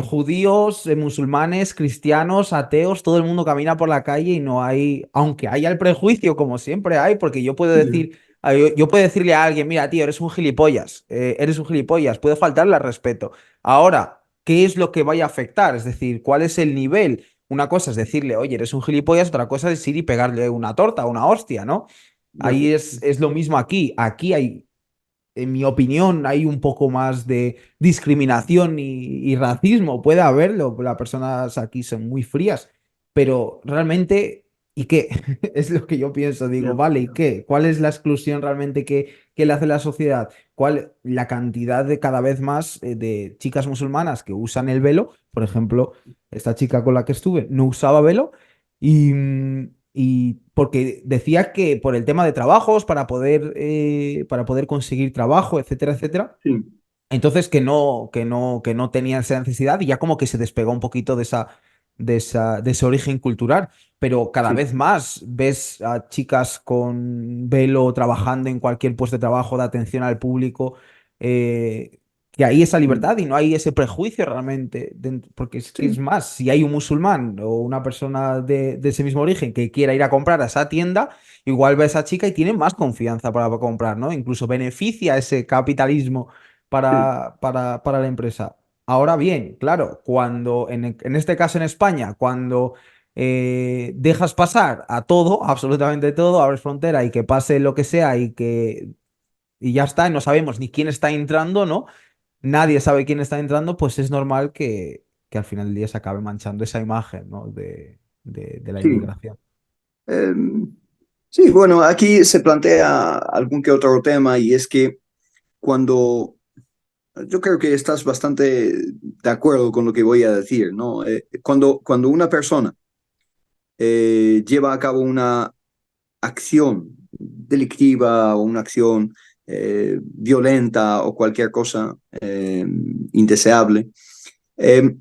B: judíos, musulmanes, cristianos, ateos, todo el mundo camina por la calle y no hay, aunque haya el prejuicio, como siempre hay, porque yo puedo
A: sí,
B: decir, yo puedo decirle a alguien, mira, tío, eres un gilipollas, puedo faltarle al respeto. Ahora, ¿qué es lo que vaya a afectar? Es decir, ¿cuál es el nivel? Una cosa es decirle, oye, eres un gilipollas, otra cosa es ir y pegarle una torta, una hostia, ¿no?
A: de
B: Ahí
A: acuerdo.
B: es lo mismo aquí. Aquí hay, en mi opinión, hay un poco más de discriminación y racismo. Puede haberlo, las personas aquí son muy frías, pero realmente, ¿y qué? Es lo que yo pienso. Digo,
A: Ya,
B: vale, ¿y
A: ya.
B: qué? ¿Cuál es la exclusión realmente que le hace la sociedad? ¿Cuál la cantidad de cada vez más de chicas musulmanas que usan el velo? Por ejemplo, esta chica con la que estuve no usaba velo y porque decía que por el tema de trabajos, para poder conseguir trabajo, etcétera, etcétera,
A: Sí,
B: entonces que no tenía esa necesidad y ya como que se despegó un poquito de ese origen cultural. Pero cada
A: sí,
B: vez más ves a chicas con velo trabajando en cualquier puesto de trabajo, de atención al público, que hay esa
A: mm,
B: libertad y no hay ese prejuicio realmente. Porque es que es
A: sí,
B: más, si hay un musulmán o una persona de ese mismo origen que quiera ir a comprar a esa tienda, igual ve a esa chica y tiene más confianza para comprar, ¿no? Incluso beneficia ese capitalismo
A: sí,
B: para la empresa. Ahora bien, claro, cuando en este caso en España, cuando dejas pasar a todo, absolutamente todo, abres frontera y que pase lo que sea y ya está, y no sabemos ni quién está entrando, ¿no? Nadie sabe quién está entrando, pues es normal que al final del día se acabe manchando esa imagen, ¿no? de la
A: sí.
B: inmigración.
A: Em, sí, bueno, aquí se plantea algún que otro tema y es que cuando, yo creo que estás bastante de acuerdo con lo que voy a decir, ¿no? Cuando una persona lleva a cabo una acción delictiva o una acción violenta o cualquier cosa indeseable, eh,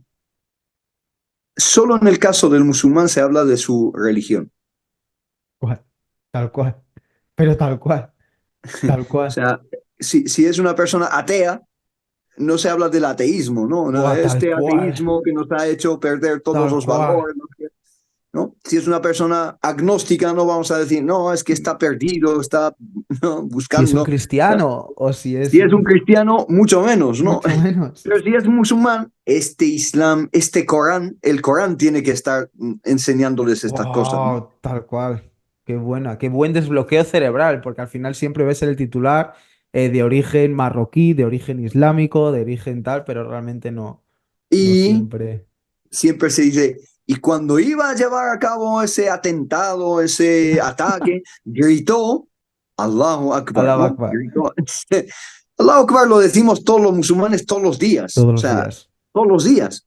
A: solo en el caso del musulmán se habla de su religión.
B: Cual, tal cual, pero tal cual, tal
A: O
B: cual.
A: sea, si es una persona atea, no se habla del ateísmo, ¿no? No,
B: Buah, tal
A: este
B: cual,
A: ateísmo que nos ha hecho perder todos
B: tal
A: los
B: cual.
A: valores, ¿no? Si es una persona agnóstica, no vamos a decir, no, es que está perdido, está, ¿no?,
B: Si es un
A: buscando.
B: cristiano o si es
A: Si es un
B: un...
A: cristiano, mucho menos, ¿no?
B: Mucho menos.
A: Pero si es un musulmán, este Islam, este Corán, el Corán tiene que estar enseñándoles estas cosas, ¿no?
B: Wow, tal cual. Qué buena, qué buen desbloqueo cerebral, porque al final siempre ves en el titular de origen marroquí, de origen islámico, de origen tal, pero realmente no
A: Y
B: siempre.
A: siempre se dice, y cuando iba a llevar a cabo ese atentado, ese ataque, gritó Allahu Akbar,
B: Allahu
A: ¿no?
B: Akbar,
A: Gritó. Allahu Akbar lo decimos todos los musulmanes todos los días,
B: todos
A: o
B: los
A: sea,
B: días.
A: todos los días.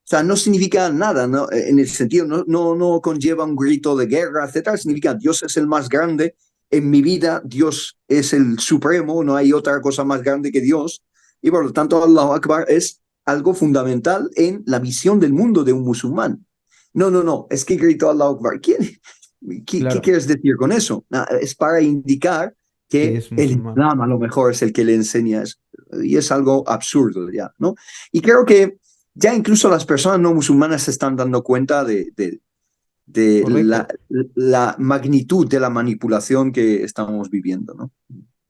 A: sea, no significa nada, ¿no? En el sentido, no conlleva un grito de guerra, etcétera. Significa Dios es el más grande. En mi vida, Dios es el supremo, no hay otra cosa más grande que Dios. Y por lo tanto, Allahu Akbar es algo fundamental en la visión del mundo de un musulmán. No, es que gritó Allahu Akbar. ¿Qué
B: Claro,
A: quieres decir con eso? Es para indicar
B: que
A: que
B: es
A: el
B: musulmán.
A: Islam a lo mejor es el que le enseña eso. Y es algo absurdo ya, ¿no? Y creo que ya incluso las personas no musulmanas se están dando cuenta de
B: Correcto.
A: la magnitud de la manipulación que estamos viviendo, ¿no?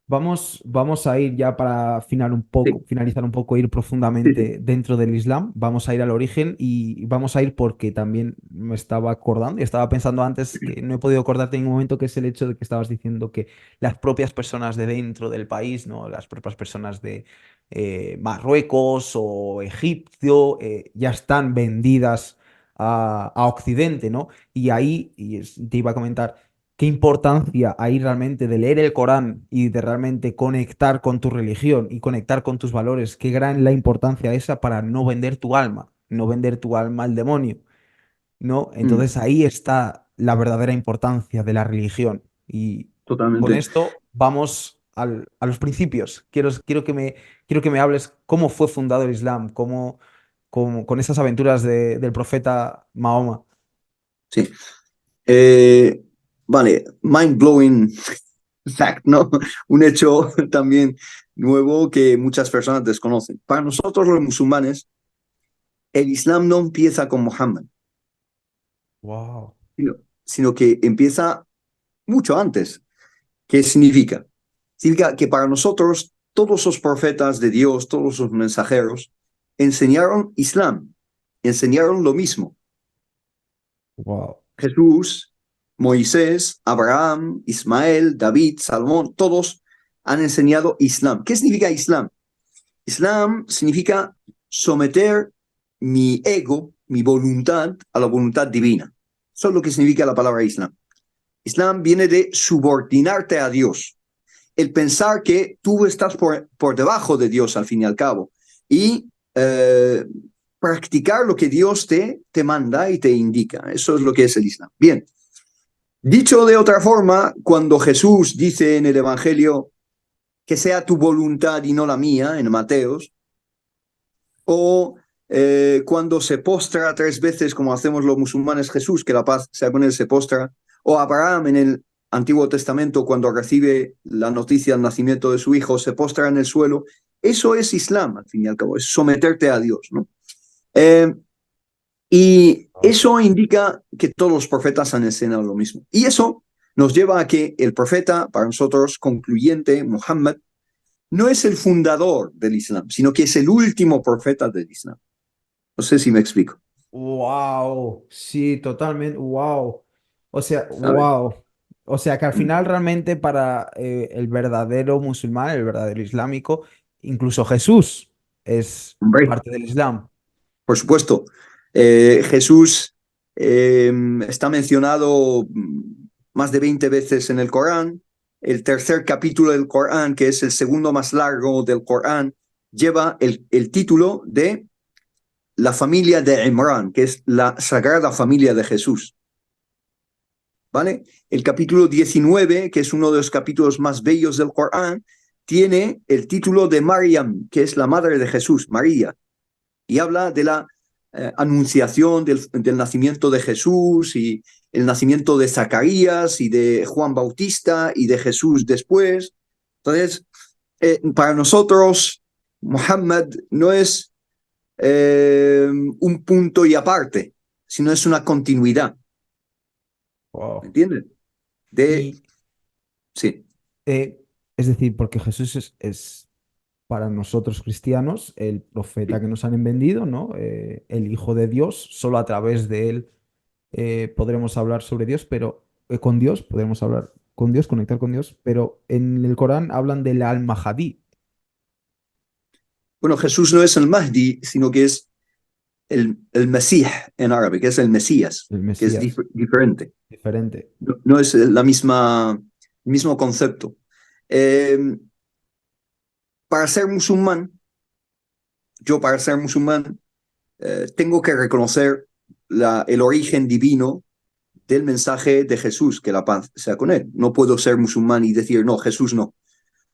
B: Vamos a ir ya para
A: Sí,
B: finalizar un poco, ir
A: sí, sí.
B: profundamente dentro del Islam. Vamos a ir al origen y vamos a ir porque también me estaba acordando y estaba pensando antes que no he podido acordarte en ningún momento, que es el hecho de que estabas diciendo que las propias personas de dentro del país, ¿no? Las propias personas de Marruecos o Egipto ya están vendidas a Occidente, ¿no? Y ahí te iba a comentar qué importancia hay realmente de leer el Corán y de realmente conectar con tu religión y conectar con tus valores, qué gran la importancia esa para no vender tu alma, no vender tu alma al demonio, ¿no?
A: Mm,
B: Entonces ahí está la verdadera importancia de la religión. Y con
A: totalmente.
B: esto vamos a los principios. Quiero que me hables cómo fue fundado el Islam, con esas aventuras del profeta Mahoma.
A: Sí. Eh, vale, mind-blowing fact, ¿no? Un hecho también nuevo que muchas personas desconocen. Para nosotros los musulmanes, el Islam no empieza con Muhammad,
B: Wow.
A: sino, sino que empieza mucho antes. ¿Qué significa? Significa que para nosotros todos los profetas de Dios, todos los mensajeros, enseñaron Islam, enseñaron lo mismo.
B: Wow.
A: Jesús, Moisés, Abraham, Ismael, David, Salomón, todos han enseñado Islam. ¿Qué significa Islam? Islam significa someter mi ego, mi voluntad, a la voluntad divina. Eso es lo que significa la palabra Islam. Islam viene de subordinarte a Dios, el pensar que tú estás por debajo de Dios al fin y al cabo y practicar lo que Dios te manda y te indica. Eso es lo que es el Islam. Bien, dicho de otra forma, cuando Jesús dice en el Evangelio que sea tu voluntad y no la mía, en Mateos, o cuando se postra 3 veces, como hacemos los musulmanes, Jesús, que la paz sea con él, se postra, o Abraham en el Antiguo Testamento, cuando recibe la noticia del nacimiento de su hijo, se postra en el suelo. Eso es Islam, al fin y al cabo, es someterte a Dios, ¿no? Eh, y eso indica que todos los profetas han enseñado lo mismo. Y eso nos lleva a que el profeta, para nosotros, concluyente, Muhammad, no es el fundador del Islam, sino que es el último profeta del Islam. No sé si me explico.
B: Wow, sí, totalmente, wow. O sea,
A: ¿Sabes?
B: wow. O sea que al final realmente para el verdadero musulmán, el verdadero islámico, incluso Jesús es
A: Hombre,
B: parte del Islam.
A: por supuesto. Jesús está mencionado más de 20 veces en el Corán. El tercer capítulo del Corán, que es el segundo más largo del Corán, lleva el título de la familia de Imran, que es la sagrada familia de Jesús. ¿Vale? El capítulo 19, que es uno de los capítulos más bellos del Corán, tiene el título de Maryam, que es la madre de Jesús, María, y habla de la anunciación del nacimiento de Jesús y el nacimiento de Zacarías y de Juan Bautista y de Jesús después. Entonces, para nosotros, Muhammad no es un punto y aparte, sino es una continuidad, ¿me
B: Wow.
A: entiendes? De,
B: Y
A: sí.
B: eh, es decir, porque Jesús es para nosotros cristianos el profeta que nos han vendido, ¿no? El Hijo de Dios, solo a través de él podremos hablar sobre Dios, pero con Dios, podremos hablar con Dios, conectar con Dios, pero en el Corán hablan del Al-Mahdi,
A: Bueno, Jesús no es el Mahdi, sino que es el Mesías en árabe, que es el Mesías,
B: el
A: que es
B: Mesías,
A: diferente.
B: diferente.
A: No es la misma, el mismo concepto. Eh, para ser musulmán, yo para ser musulmán, tengo que reconocer el origen divino del mensaje de Jesús, que la paz sea con él. No puedo ser musulmán y decir, no, Jesús no.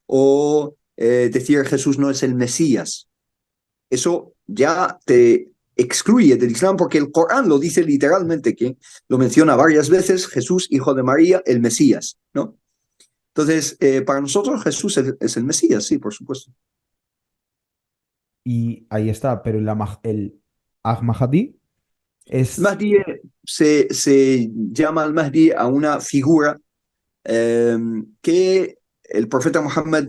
A: O decir Jesús no es el Mesías. Eso ya te excluye del Islam porque el Corán lo dice literalmente, que lo menciona varias veces, Jesús, hijo de María, el Mesías, ¿no? Entonces, para nosotros Jesús es el Mesías, sí, por supuesto.
B: Y ahí está, pero el Ahmadi es...
A: Mahdi se llama al Mahdi a una figura que el profeta Muhammad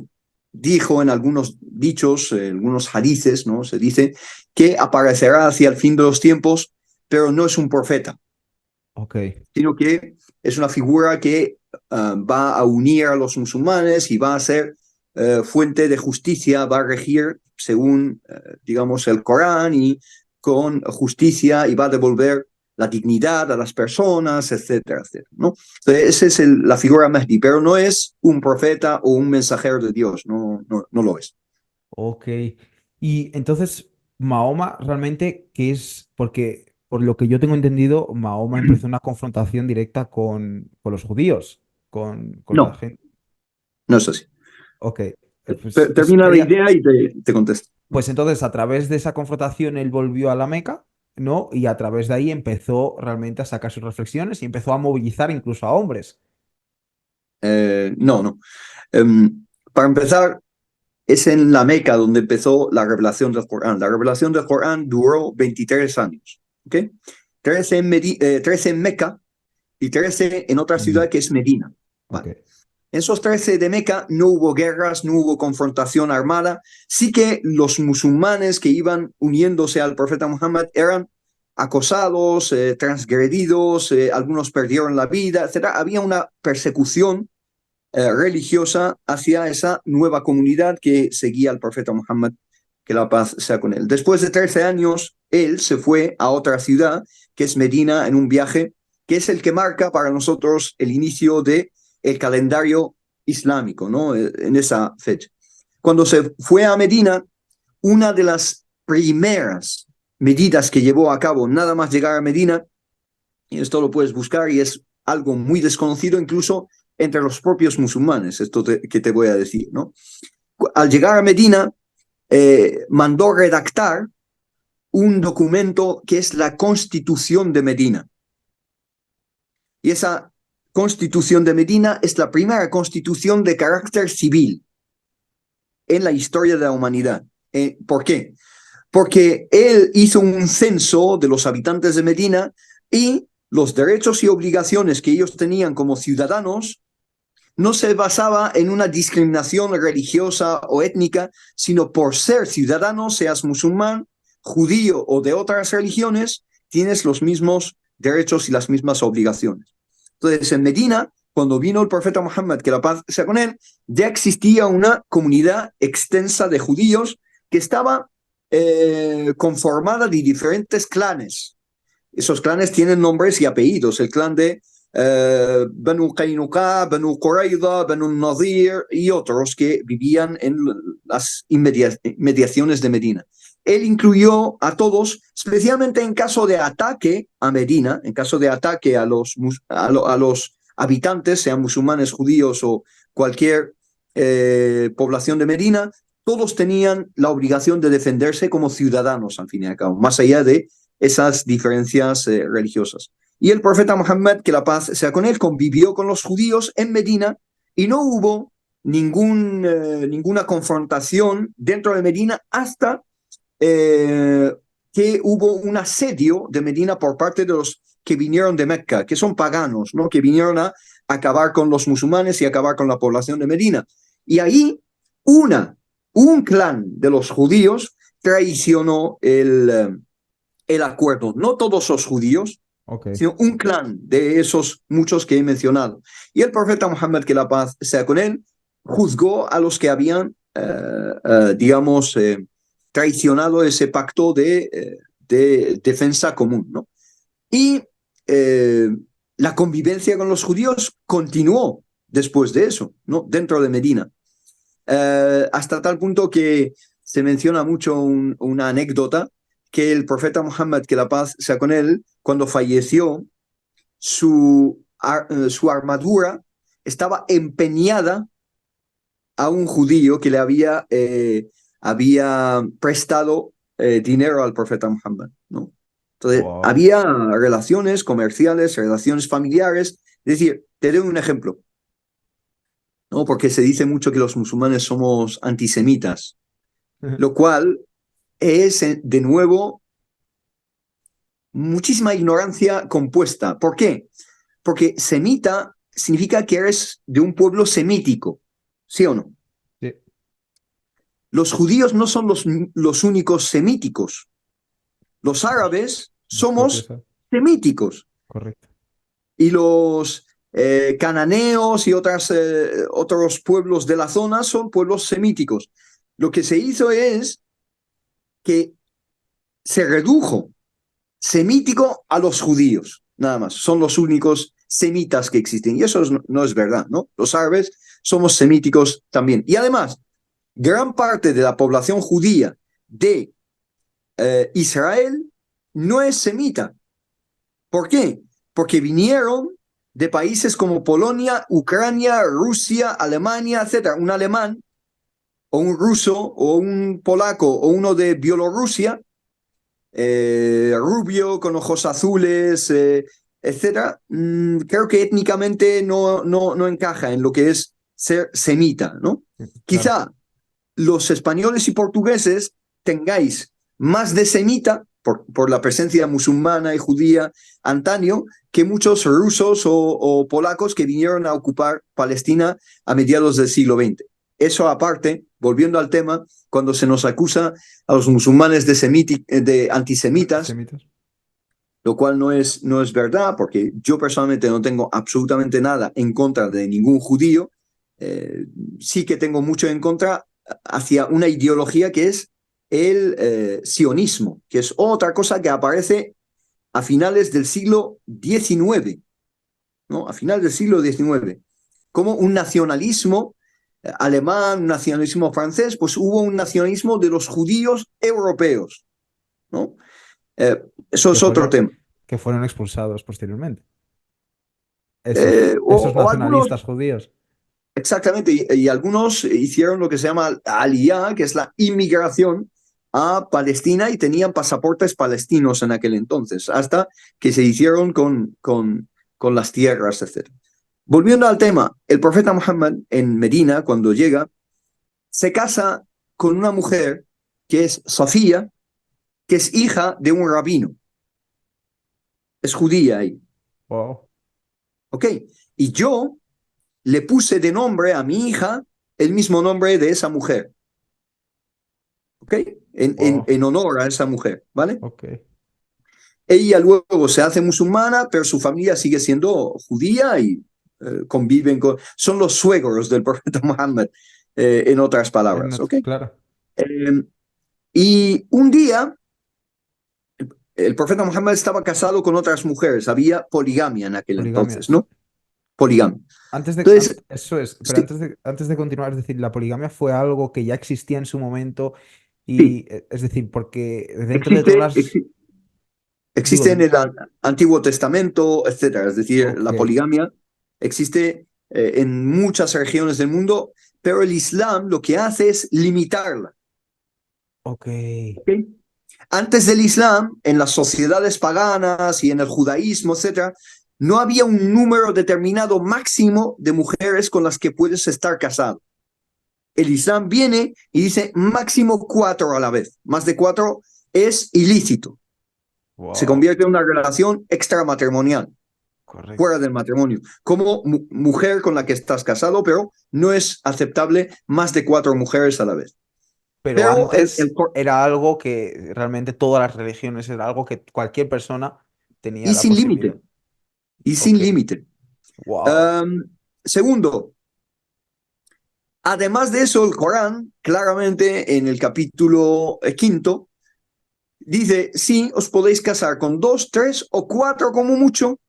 A: dijo en algunos dichos, algunos hadices, ¿no? Se dice que aparecerá hacia el fin de los tiempos, pero no es un profeta,
B: Ok,
A: sino que es una figura que va a unir a los musulmanes y va a ser fuente de justicia, va a regir según, digamos, el Corán y con justicia y va a devolver la dignidad a las personas, etcétera, etcétera, ¿no? Entonces, esa es la figura Mahdi, pero no es un profeta o un mensajero de Dios, no lo es.
B: ok. Y entonces, Mahoma realmente, ¿qué es? Porque, por lo que yo tengo entendido, Mahoma empezó una confrontación directa con los judíos, con la
A: No,
B: gente.
A: no es así.
B: Ok, pues eso
A: Termina la
B: quería.
A: idea y te contesto.
B: Pues entonces, a través de esa confrontación, él volvió a la Meca, ¿no? Y a través de ahí empezó realmente a sacar sus reflexiones y empezó a movilizar incluso a hombres.
A: No. Para empezar, es en la Meca donde empezó la revelación del Corán. La revelación del Corán duró 23 años. ¿Okay? 13 en Meca y 13 en otra ciudad
B: Medina.
A: que es Medina.
B: Ok,
A: Vale. En esos 13 de Meca no hubo guerras, no hubo confrontación armada. Sí que los musulmanes que iban uniéndose al profeta Muhammad eran acosados, transgredidos, algunos perdieron la vida, etc. Había una persecución religiosa hacia esa nueva comunidad que seguía al profeta Muhammad, que la paz sea con él. Después de 13 años, él se fue a otra ciudad, que es Medina, en un viaje que es el que marca para nosotros el inicio del calendario islámico, ¿no? En esa fecha. Cuando se fue a Medina, una de las primeras medidas que llevó a cabo nada más llegar a Medina, y esto lo puedes buscar y es algo muy desconocido incluso entre los propios musulmanes, que te voy a decir, ¿no? Al llegar a Medina, mandó redactar un documento que es la Constitución de Medina. Y esa Constitución de Medina es la primera constitución de carácter civil en la historia de la humanidad. ¿Por qué? Porque él hizo un censo de los habitantes de Medina y los derechos y obligaciones que ellos tenían como ciudadanos no se basaba en una discriminación religiosa o étnica, sino por ser ciudadano, seas musulmán, judío o de otras religiones, tienes los mismos derechos y las mismas obligaciones. Entonces, en Medina, cuando vino el profeta Muhammad, que la paz sea con él, ya existía una comunidad extensa de judíos que estaba conformada de diferentes clanes. Esos clanes tienen nombres y apellidos. El clan de Banu Qaynuqa, Banu Qurayza, Banu Nadir y otros que vivían en las inmediaciones de Medina. Él incluyó a todos, especialmente en caso de ataque a Medina, en caso de ataque a los habitantes, sean musulmanes, judíos o cualquier población de Medina, todos tenían la obligación de defenderse como ciudadanos, al fin y al cabo, más allá de esas diferencias religiosas. Y el profeta Muhammad, que la paz sea con él, convivió con los judíos en Medina y no hubo ninguna confrontación dentro de Medina hasta que hubo un asedio de Medina por parte de los que vinieron de Mecca, que son paganos, ¿no? Que vinieron a acabar con los musulmanes y acabar con la población de Medina. Y ahí un clan de los judíos traicionó el acuerdo. No todos los judíos,
B: ok.
A: sino un clan de esos muchos que he mencionado. Y el profeta Muhammad, que la paz sea con él, juzgó a los que habían, digamos, traicionado ese pacto de defensa común, ¿no? Y la convivencia con los judíos continuó después de eso, ¿no? Dentro de Medina. Hasta tal punto que se menciona mucho una anécdota que el profeta Muhammad, que la paz sea con él, cuando falleció, su armadura estaba empeñada a un judío que le había prestado dinero al profeta Muhammad, ¿no? Entonces,
B: Wow.
A: había relaciones comerciales, relaciones familiares. Es decir, te doy un ejemplo, ¿no? Porque se dice mucho que los musulmanes somos antisemitas, lo cual es, de nuevo, muchísima ignorancia compuesta. ¿Por qué? Porque semita significa que eres de un pueblo semítico, ¿sí o no?
B: Sí,
A: Los judíos no son los únicos semíticos. Los árabes
B: los propios,
A: somos semíticos
B: correcto.
A: y los cananeos y otros pueblos de la zona son pueblos semíticos. Lo que se hizo es que se redujo semítico a los judíos, nada más. Son los únicos semitas que existen y eso no es verdad, ¿no? Los árabes somos semíticos también. Y además, gran parte de la población judía de Israel no es semita. ¿Por qué? Porque vinieron de países como Polonia, Ucrania, Rusia, Alemania, etc. Un alemán o un ruso o un polaco o uno de Bielorrusia, rubio, con ojos azules, etc. Creo que étnicamente no encaja en lo que es ser semita, ¿no?
B: Claro.
A: Quizá los españoles y portugueses tengáis más de semita por la presencia musulmana y judía antaño que muchos rusos o polacos que vinieron a ocupar Palestina a mediados del siglo XX. Eso aparte, volviendo al tema, cuando se nos acusa a los musulmanes de antisemitas,
B: Antisemitas.
A: lo cual no es verdad, porque yo personalmente no tengo absolutamente nada en contra de ningún judío. Sí que tengo mucho en contra hacia una ideología que es el sionismo, que es otra cosa que aparece a finales del siglo XIX, ¿no? A finales del siglo XIX, como un nacionalismo alemán, un nacionalismo francés, pues hubo un nacionalismo de los judíos europeos, ¿no? Eh, Eso
B: Que
A: es otro
B: fueron,
A: tema.
B: que fueron expulsados posteriormente. Esos
A: O algunos,
B: nacionalistas judíos.
A: exactamente, y algunos hicieron lo que se llama aliyá, que es la inmigración a Palestina y tenían pasaportes palestinos en aquel entonces, hasta que se hicieron con las tierras, etc. Volviendo al tema, el profeta Muhammad en Medina, cuando llega, se casa con una mujer que es Sofía, que es hija de un rabino, es judía ahí,
B: Wow.
A: ¿ok? Y yo le puse de nombre a mi hija el mismo nombre de esa mujer, ¿ok?
B: Wow.
A: En honor a esa mujer, ¿vale?
B: Ok.
A: Ella luego se hace musulmana, pero su familia sigue siendo judía y conviven con... Son los suegros del profeta Muhammad, en otras palabras, ¿ok?
B: Claro.
A: Eh, y un día, el profeta Muhammad estaba casado con otras mujeres, había poligamia en aquel
B: Poligamia.
A: entonces, ¿no? Poligamia.
B: Antes de,
A: Entonces,
B: eso es, pero
A: sí,
B: antes de continuar, es decir, la poligamia fue algo que ya existía en su momento
A: sí,
B: y, es decir, porque dentro de todas
A: existe,
B: las, digo,
A: existe en el Antiguo Testamento, etcétera. Es decir,
B: ok,
A: la poligamia existe en muchas regiones del mundo, pero el Islam lo que hace es limitarla.
B: ok,
A: ¿Okay? Antes del Islam, en las sociedades paganas y en el judaísmo, etcétera, no había un número determinado máximo de mujeres con las que puedes estar casado. El Islam viene y dice máximo 4 a la vez. Más de 4 es ilícito. Se
B: wow,
A: convierte en una relación extramatrimonial, fuera
B: correcto.
A: del matrimonio, como mujer con la que estás casado, pero no es aceptable más de 4 mujeres a la vez.
B: Pero
A: Pero
B: antes era algo que realmente todas las religiones era algo que cualquier persona tenía
A: y
B: la
A: sin
B: posibilidad.
A: límite, y sin
B: Ok,
A: límite.
B: wow,
A: Segundo, además de eso, el Corán, claramente en el capítulo quinto, dice, sí, os podéis casar con 2, 3 o 4 como mucho,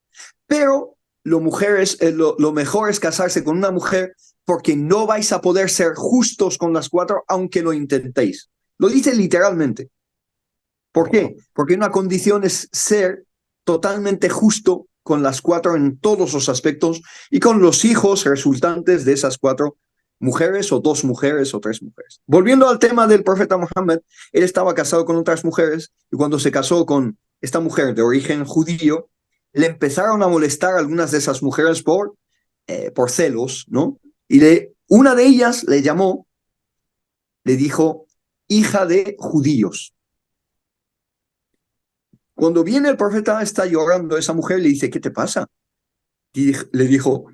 A: pero lo mejor es casarse con una mujer porque no vais a poder ser justos con las 4 aunque lo intentéis. Lo dice literalmente. ¿Por qué? Porque una condición es ser totalmente justo con las cuatro en todos los aspectos y con los hijos resultantes de esas cuatro mujeres o dos mujeres o tres mujeres. Volviendo al tema del profeta Muhammad, él estaba casado con otras mujeres y cuando se casó con esta mujer de origen judío, le empezaron a molestar algunas de esas mujeres por celos, ¿no? Y una de ellas le llamó, le dijo, hija de judíos. Cuando viene el profeta, está llorando, esa mujer le dice, ¿qué te pasa? Y le dijo,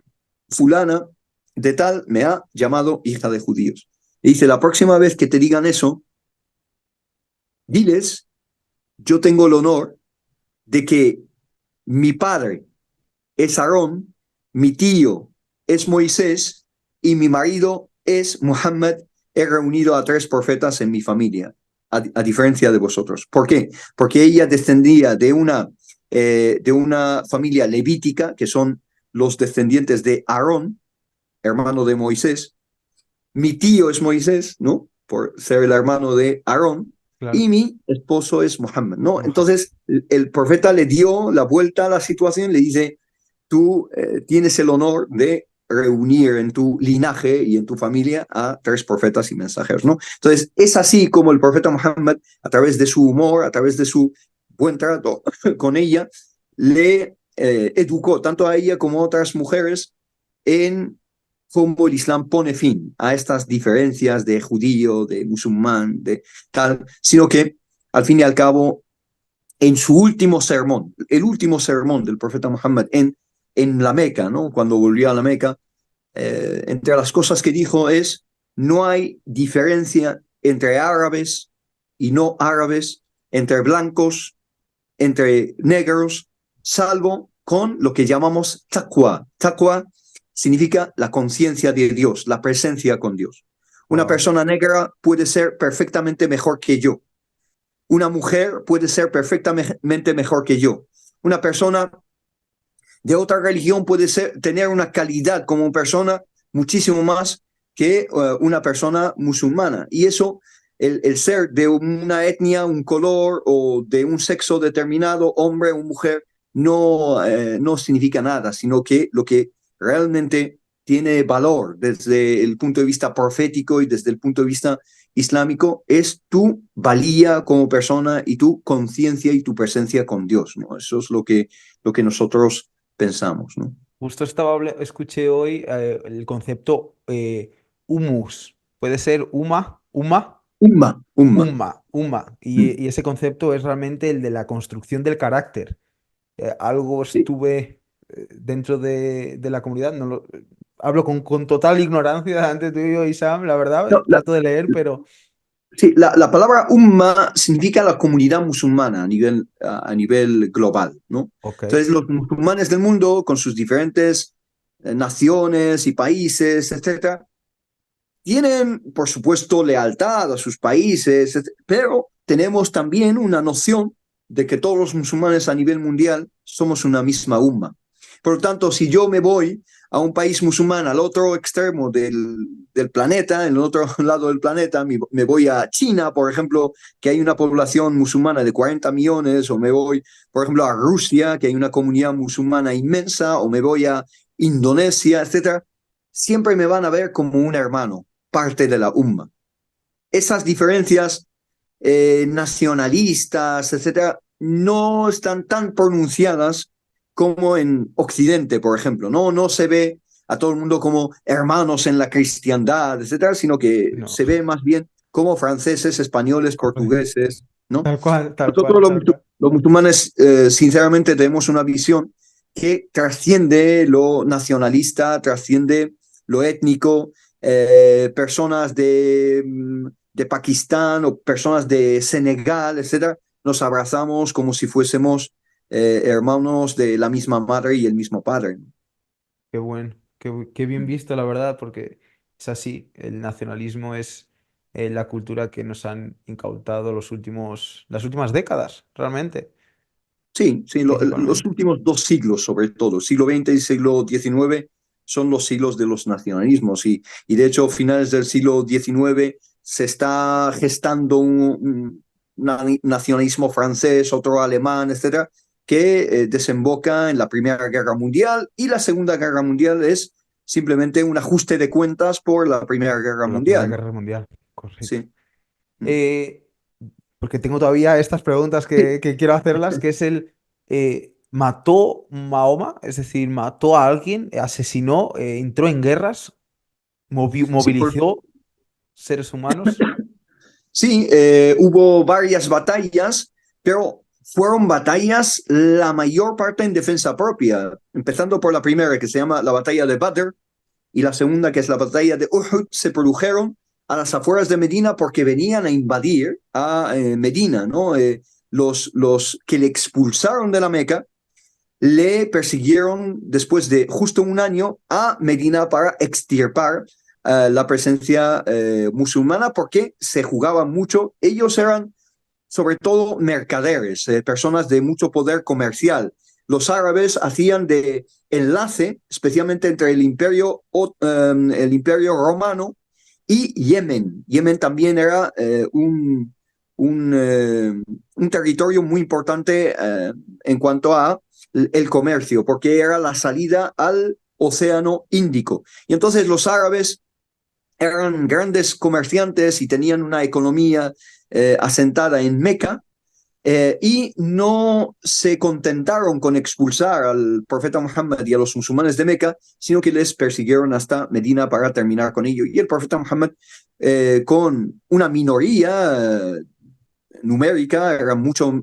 A: fulana de tal me ha llamado hija de judíos. Le dice, la próxima vez que te digan eso, diles, yo tengo el honor de que mi padre es Aarón, mi tío es Moisés y mi marido es Muhammad. He reunido a tres profetas en mi familia, a diferencia de vosotros. ¿Por qué? Porque ella descendía de una familia levítica, que son los descendientes de Aarón, hermano de Moisés. Mi tío es Moisés, ¿no? Por ser el hermano de Aarón.
B: Claro.
A: Y mi esposo es Muhammad, ¿no?
B: Mohamed.
A: Entonces, el profeta le dio la vuelta a la situación, le dice, tú tienes el honor de reunir en tu linaje y en tu familia a tres profetas y mensajeros, ¿no? Entonces, es así como el profeta Muhammad, a través de su humor, a través de su buen trato con ella, le educó tanto a ella como a otras mujeres en cómo el Islam pone fin a estas diferencias de judío, de musulmán, de tal, sino que al fin y al cabo, en su último sermón, el último sermón del profeta Muhammad en la Meca, ¿no? Cuando volvió a la Meca, entre las cosas que dijo es, no hay diferencia entre árabes y no árabes, entre blancos, entre negros, salvo con lo que llamamos taqwa. Taqwa significa la conciencia de Dios, la presencia con Dios. Una
B: Wow.
A: persona negra puede ser perfectamente mejor que yo. Una mujer puede ser perfectamente mejor que yo. Una persona de otra religión puede tener una calidad como persona muchísimo más que una persona musulmana. Y eso, el ser de una etnia, un color o de un sexo determinado, hombre o mujer, no significa nada, sino que lo que realmente tiene valor desde el punto de vista profético y desde el punto de vista islámico es tu valía como persona y tu conciencia y tu presencia con Dios, ¿no? Eso es lo que nosotros pensamos, ¿no?
B: Justo escuché hoy el concepto humus. Puede ser
A: Umma, umma.
B: umma.
A: Mm.
B: Y ese concepto es realmente el de la construcción del carácter. Algo
A: Sí,
B: estuve dentro de la comunidad, hablo con total ignorancia ante tú y yo, Isam, la verdad,
A: no,
B: trato de leer, pero
A: sí, la palabra umma significa la comunidad musulmana a nivel global, ¿no?
B: ok,
A: Entonces, los musulmanes del mundo, con sus diferentes naciones y países, etcétera, tienen, por supuesto, lealtad a sus países, pero tenemos también una noción de que todos los musulmanes a nivel mundial somos una misma umma. Por lo tanto, si yo me voy a un país musulmán al otro extremo del planeta, en el otro lado del planeta, me voy a China, por ejemplo, que hay una población musulmana de 40 millones, o me voy, por ejemplo, a Rusia, que hay una comunidad musulmana inmensa, o me voy a Indonesia, etcétera, siempre me van a ver como un hermano, parte de la umma. Esas diferencias nacionalistas, etcétera, no están tan pronunciadas como en Occidente, por ejemplo. No se ve a todo el mundo como hermanos en la cristiandad, etcétera, sino que
B: no,
A: se ve más bien como franceses, españoles,
B: correcto.
A: portugueses, ¿no?
B: Tal cual, tal
A: Nosotros
B: cual, tal cual.
A: los musulmanes, sinceramente, tenemos una visión que trasciende lo nacionalista, trasciende lo étnico. Personas de Pakistán o personas de Senegal, etcétera, nos abrazamos como si fuésemos hermanos de la misma madre y el mismo padre.
B: Qué bueno, qué bien visto, la verdad, porque es así, el nacionalismo es la cultura que nos han incautado las últimas décadas, realmente,
A: Sí, sí, los
B: principalmente.
A: últimos dos siglos, sobre todo, siglo XX y siglo XIX, son los siglos de los nacionalismos. Y de hecho, finales del siglo XIX se está gestando nacionalismo francés, otro alemán, etcétera, que desemboca en la Primera Guerra Mundial, y la Segunda Guerra Mundial es simplemente un ajuste de cuentas por la Primera Guerra
B: Por la Primera
A: Mundial, ¿no?
B: Guerra Mundial, correcto.
A: Sí. Mm.
B: Eh, Porque tengo todavía estas preguntas
A: Sí.
B: que quiero hacerlas, que es ¿mató Mahoma? Es decir, ¿mató a alguien? ¿Asesinó? ¿Entró en guerras?
A: Sí,
B: ¿Movilizó seres humanos?
A: sí, hubo varias batallas, pero fueron batallas la mayor parte en defensa propia, empezando por la primera, que se llama la batalla de Badr, y la segunda, que es la batalla de Uhud. Se produjeron a las afueras de Medina porque venían a invadir a Medina, ¿no? Los que le expulsaron de la Meca le persiguieron después de justo un año a Medina para extirpar la presencia musulmana, porque se jugaba mucho. Ellos eran sobre todo mercaderes, personas de mucho poder comercial. Los árabes hacían de enlace, especialmente entre el imperio romano y Yemen. Yemen también era un territorio muy importante en cuanto a el comercio, porque era la salida al Océano Índico. Y entonces los árabes eran grandes comerciantes y tenían una economía asentada en Meca, y no se contentaron con expulsar al profeta Muhammad y a los musulmanes de Meca, sino que les persiguieron hasta Medina para terminar con ello. Y el profeta Muhammad, con una minoría numérica, era mucho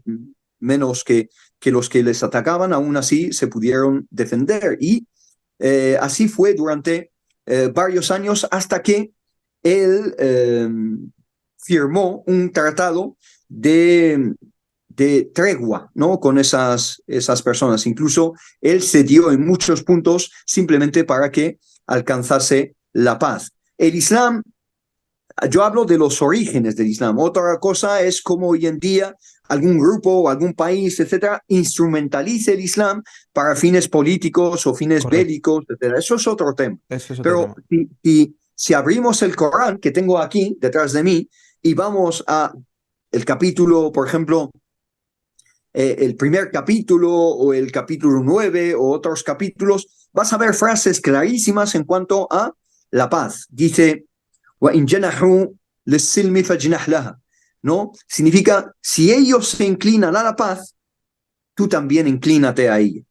A: menos que los que les atacaban, aún así se pudieron defender. Y así fue durante varios años, hasta que él firmó un tratado de tregua, ¿no? Con esas personas. Incluso él cedió en muchos puntos simplemente para que alcanzase la paz. El Islam, yo hablo de los orígenes del Islam. Otra cosa es cómo hoy en día algún grupo o algún país, etcétera, instrumentalice el Islam para fines políticos o fines
B: Correcto.
A: bélicos, etcétera. Eso es otro tema.
B: Eso es otro
A: Pero
B: tema.
A: si abrimos el Corán, que tengo aquí detrás de mí, y vamos a el capítulo, por ejemplo, el primer capítulo o el capítulo 9 o otros capítulos, vas a ver frases clarísimas en cuanto a la paz. Dice, وَإِن جَنَحُوا لِلسِّلْمِ فَاجْنَحْ لَهَا, ¿no? Significa, si ellos se inclinan a la paz, tú también inclínate a ella.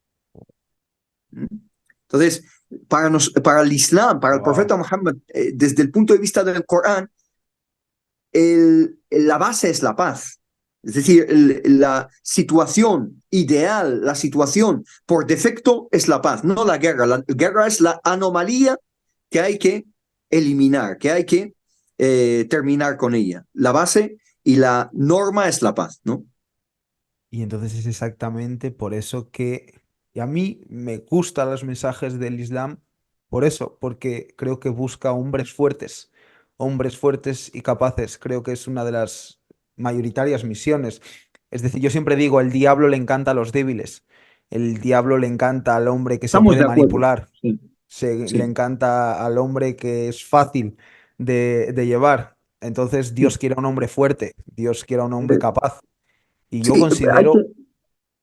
A: Entonces, para el Islam, para el
B: Wow.
A: profeta Muhammad, desde el punto de vista del Corán, la base es la paz. Es decir, la situación ideal, la situación por defecto es la paz, no la guerra. La guerra es la anomalía que hay que eliminar, que hay que terminar con ella. La base y la norma es la paz, ¿no?
B: Y entonces es exactamente por eso que y a mí me gustan los mensajes del Islam, por eso, porque creo que busca hombres fuertes y capaces. Creo que es una de las mayoritarias misiones. Es decir, yo siempre digo, el diablo le encanta a los débiles, el diablo le encanta al hombre que se
A: Estamos
B: puede
A: de acuerdo.
B: manipular,
A: Sí,
B: le
A: sí,
B: encanta al hombre que es fácil de llevar. Entonces
A: sí.
B: Dios quiere a un hombre fuerte, Dios quiere a un hombre capaz. Y yo
A: Sí, hay que...
B: considero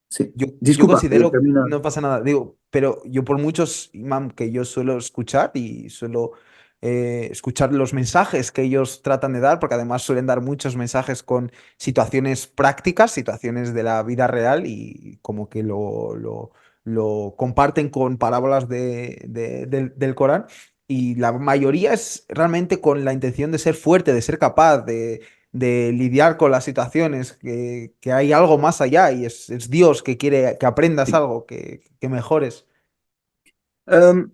A: Sí.
B: yo
A: Disculpa,
B: considero,
A: termina.
B: no pasa nada, digo, pero yo por muchos imam que yo suelo escuchar y suelo escuchar los mensajes que ellos tratan de dar, porque además suelen dar muchos mensajes con situaciones prácticas, situaciones de la vida real y como que lo comparten con parábolas del Corán. Y la mayoría es realmente con la intención de ser fuerte, de ser capaz, de lidiar con las situaciones, que hay algo más allá y es Dios que quiere que aprendas
A: Sí.
B: algo, que mejores.
A: Um,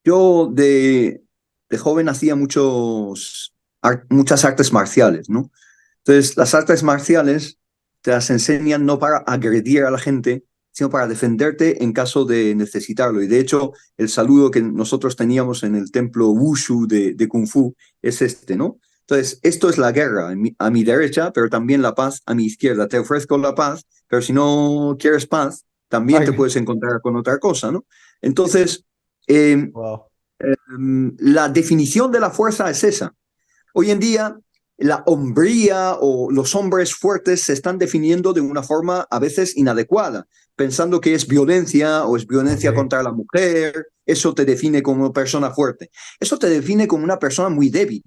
A: yo de joven hacía muchas artes marciales, ¿no? Entonces, las artes marciales te las enseñan no para agredir a la gente, sino para defenderte en caso de necesitarlo. Y de hecho, el saludo que nosotros teníamos en el templo Wushu de Kung Fu es este, ¿no? Entonces, esto es la guerra a mi derecha, pero también la paz a mi izquierda. Te ofrezco la paz, pero si no quieres paz, también te
B: Ay,
A: puedes encontrar con otra cosa, ¿no? Entonces, eh,
B: wow.
A: la definición de la fuerza es esa. Hoy en día, la hombría o los hombres fuertes se están definiendo de una forma a veces inadecuada, pensando que es violencia o es violencia
B: Correcto.
A: contra la mujer, eso te define como persona fuerte. Eso te define como una persona muy débil,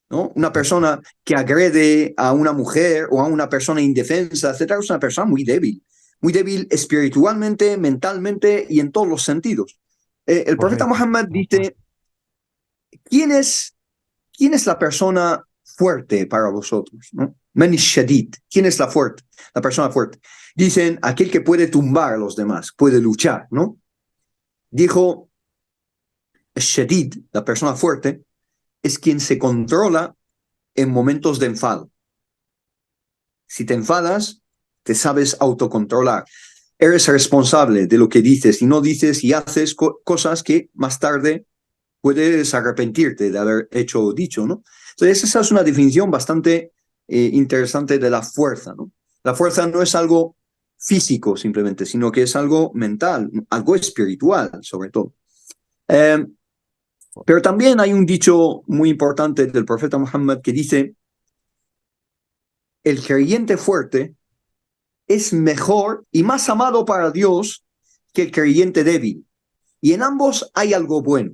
A: ¿no? Una persona que agrede a una mujer o a una persona indefensa, etcétera, es una persona muy débil espiritualmente, mentalmente y en todos los sentidos. El profeta
B: Correcto.
A: Muhammad dice, ¿quién es, ¿quién es la persona fuerte para vosotros? ¿No? Man shadid. ¿Quién es la fuerte? La persona fuerte. Dicen, aquel que puede tumbar a los demás, puede luchar, ¿no? Dijo, shadid, la persona fuerte, es quien se controla en momentos de enfado. Si te enfadas, te sabes autocontrolar. Eres responsable de lo que dices y no dices y haces cosas que más tarde puedes arrepentirte de haber hecho o dicho, ¿no? Entonces, esa es una definición bastante interesante de la fuerza, ¿no? La fuerza no es algo físico simplemente, sino que es algo mental, algo espiritual, sobre todo. Eh, pero también hay un dicho muy importante del profeta Muhammad que dice, el creyente fuerte es mejor y más amado para Dios que el creyente débil. Y en ambos hay algo bueno.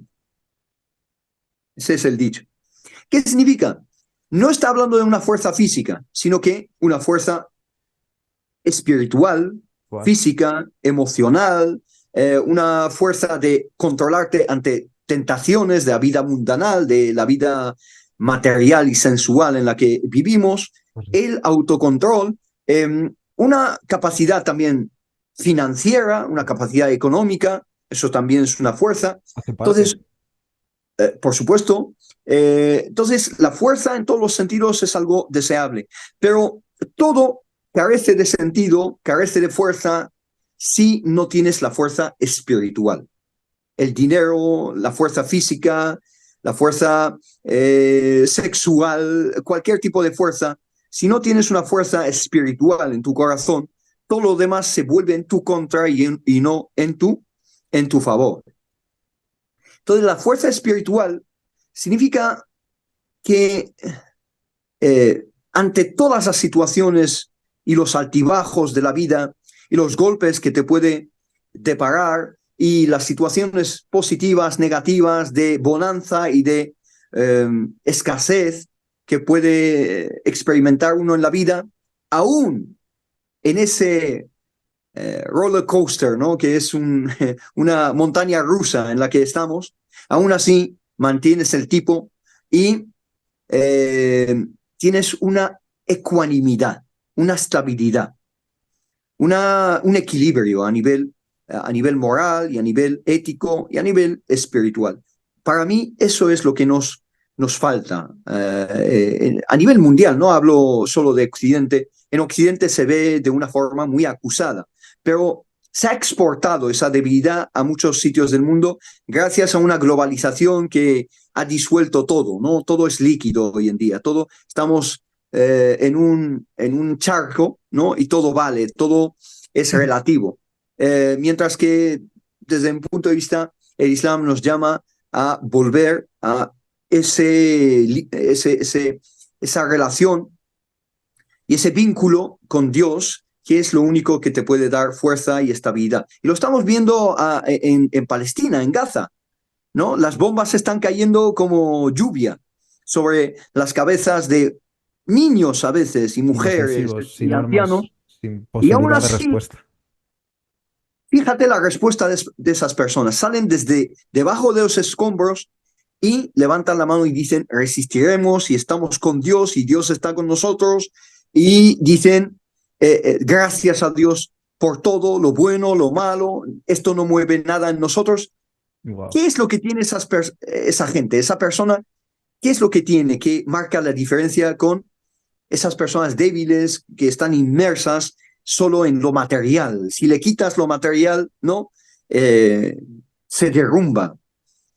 A: Ese es el dicho. ¿Qué significa? No está hablando de una fuerza física, sino que una fuerza espiritual,
B: ¿Cuál?
A: física, emocional, una fuerza de controlarte ante tentaciones de la vida mundanal, de la vida material y sensual en la que vivimos,
B: Correcto.
A: el autocontrol, una capacidad también financiera, una capacidad económica, eso también es una fuerza.
B: Hace parte.
A: Entonces, por supuesto, entonces la fuerza en todos los sentidos es algo deseable, pero todo carece de sentido, carece de fuerza si no tienes la fuerza espiritual. El dinero, la fuerza física, la fuerza sexual, cualquier tipo de fuerza, si no tienes una fuerza espiritual en tu corazón, todo lo demás se vuelve en tu contra y no en tu favor. Entonces, la fuerza espiritual significa que ante todas las situaciones y los altibajos de la vida y los golpes que te puede deparar y las situaciones positivas, negativas, de bonanza y de escasez que puede experimentar uno en la vida, aún en ese roller coaster, ¿no? Que es una montaña rusa en la que estamos, aún así mantienes el tipo y tienes una ecuanimidad, una estabilidad, un equilibrio a nivel moral y a nivel ético y a nivel espiritual. Para mí eso es lo que nos falta a nivel mundial, no hablo solo de Occidente. En Occidente se ve de una forma muy acusada, pero se ha exportado esa debilidad a muchos sitios del mundo gracias a una globalización que ha disuelto todo, ¿no? Todo es líquido hoy en día, todo estamos en un charco, ¿no? Y todo vale, todo es relativo. Mientras que desde mi punto de vista, el Islam nos llama a volver a esa relación y ese vínculo con Dios, que es lo único que te puede dar fuerza y estabilidad. Y lo estamos viendo en Palestina, en Gaza, ¿no? Las bombas están cayendo como lluvia sobre las cabezas de niños a veces y mujeres
B: Inofensivos,
A: y
B: sin armas,
A: ancianos.
B: sin
A: Y aún
B: posibilidad de
A: así,
B: respuesta.
A: fíjate la respuesta de esas personas. Salen desde debajo de los escombros y levantan la mano y dicen, resistiremos y estamos con Dios y Dios está con nosotros. Y dicen, gracias a Dios por todo, lo bueno, lo malo, esto no mueve nada en nosotros.
B: Wow.
A: ¿Qué es lo que tiene esa gente, esa persona? ¿Qué es lo que tiene que marca la diferencia con esas personas débiles que están inmersas solo en lo material? Si le quitas lo material, ¿no? Eh, se derrumba,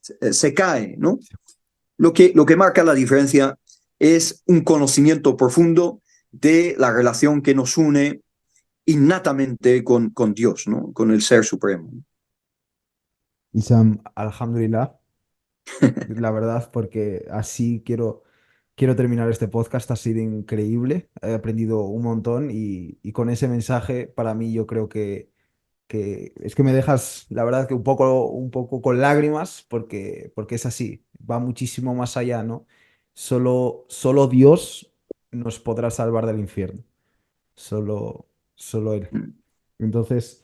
A: se cae, ¿no? Lo que marca la diferencia es un conocimiento profundo de la relación que nos une innatamente con Dios, ¿no? Con el Ser Supremo.
B: Isam, alhamdulillah, la verdad, porque así quiero quiero terminar este podcast. Ha sido increíble. He aprendido un montón y con ese mensaje, para mí, yo creo que es que me dejas, la verdad, que un poco con lágrimas, porque es así. Va muchísimo más allá, ¿no? Solo Dios nos podrá salvar del infierno. Solo, solo Él.
A: Mm.
B: Entonces.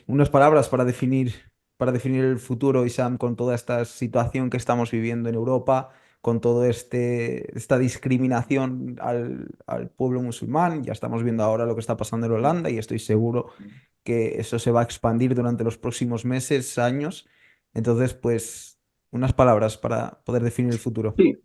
B: Unas palabras para definir el futuro, Isam, con toda esta situación que estamos viviendo en Europa, con todo esta discriminación al pueblo musulmán. Ya estamos viendo ahora lo que está pasando en Holanda y estoy seguro que eso se va a expandir durante los próximos meses, años. Entonces, pues, unas palabras para poder definir el futuro.
A: Sí,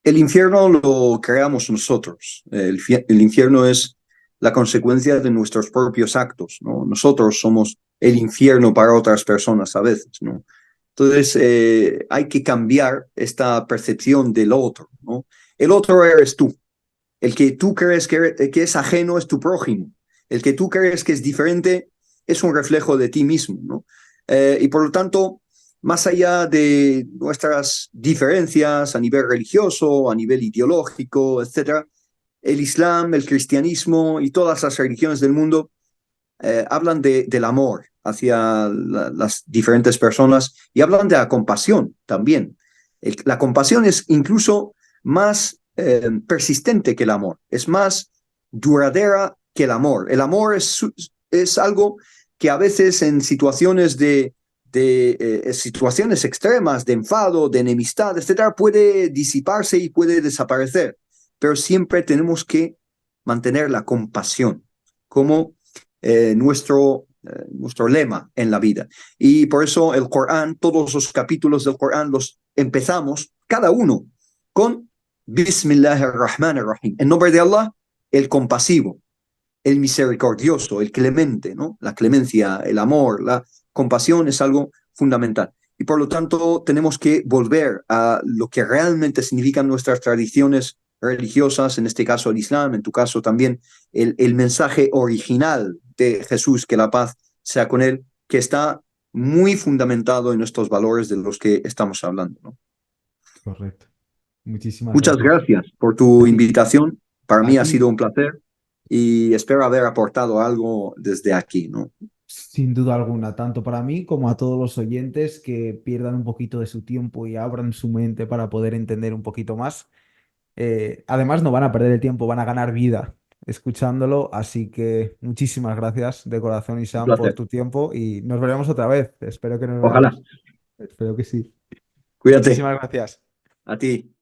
A: el infierno lo creamos nosotros. El infierno es la consecuencia de nuestros propios actos, ¿no? Nosotros somos el infierno para otras personas a veces, ¿no? Entonces, hay que cambiar esta percepción del otro, ¿no? El otro eres tú. El que tú crees que es ajeno es tu prójimo. El que tú crees que es diferente es un reflejo de ti mismo, ¿no? Y por lo tanto, más allá de nuestras diferencias a nivel religioso, a nivel ideológico, etcétera, el Islam, el cristianismo y todas las religiones del mundo hablan del amor hacia las diferentes personas y hablan de la compasión también. La compasión es incluso más persistente que el amor, es más duradera que el amor. El amor es algo que a veces en situaciones de situaciones extremas, de enfado, de enemistad, etcétera, puede disiparse y puede desaparecer, pero siempre tenemos que mantener la compasión como nuestro lema en la vida. Y por eso el Corán, todos los capítulos del Corán los empezamos, cada uno, con Bismillahirrahmanirrahim. En nombre de Allah, el compasivo, el misericordioso, el clemente, ¿no? La clemencia, el amor, la compasión es algo fundamental. Y por lo tanto, tenemos que volver a lo que realmente significan nuestras tradiciones religiosas, en este caso el Islam, en tu caso también el mensaje original de Jesús, que la paz sea con él, que está muy fundamentado en estos valores de los que estamos hablando, ¿no?
B: Correcto. Muchísimas
A: Muchas
B: gracias.
A: gracias por tu
B: A ti,
A: invitación. Para
B: a
A: mí ha
B: ti.
A: sido un placer y espero haber aportado algo desde aquí, ¿no?
B: Sin duda alguna, tanto para mí como a todos los oyentes que pierdan un poquito de su tiempo y abran su mente para poder entender un poquito más. Además, no van a perder el tiempo, van a ganar vida escuchándolo. Así que muchísimas gracias de corazón,
A: Un
B: Isam, por
A: placer.
B: tu tiempo y nos veremos otra vez. Espero que nos
A: Ojalá.
B: veamos. Espero que sí.
A: Cuídate.
B: Muchísimas gracias.
A: A ti.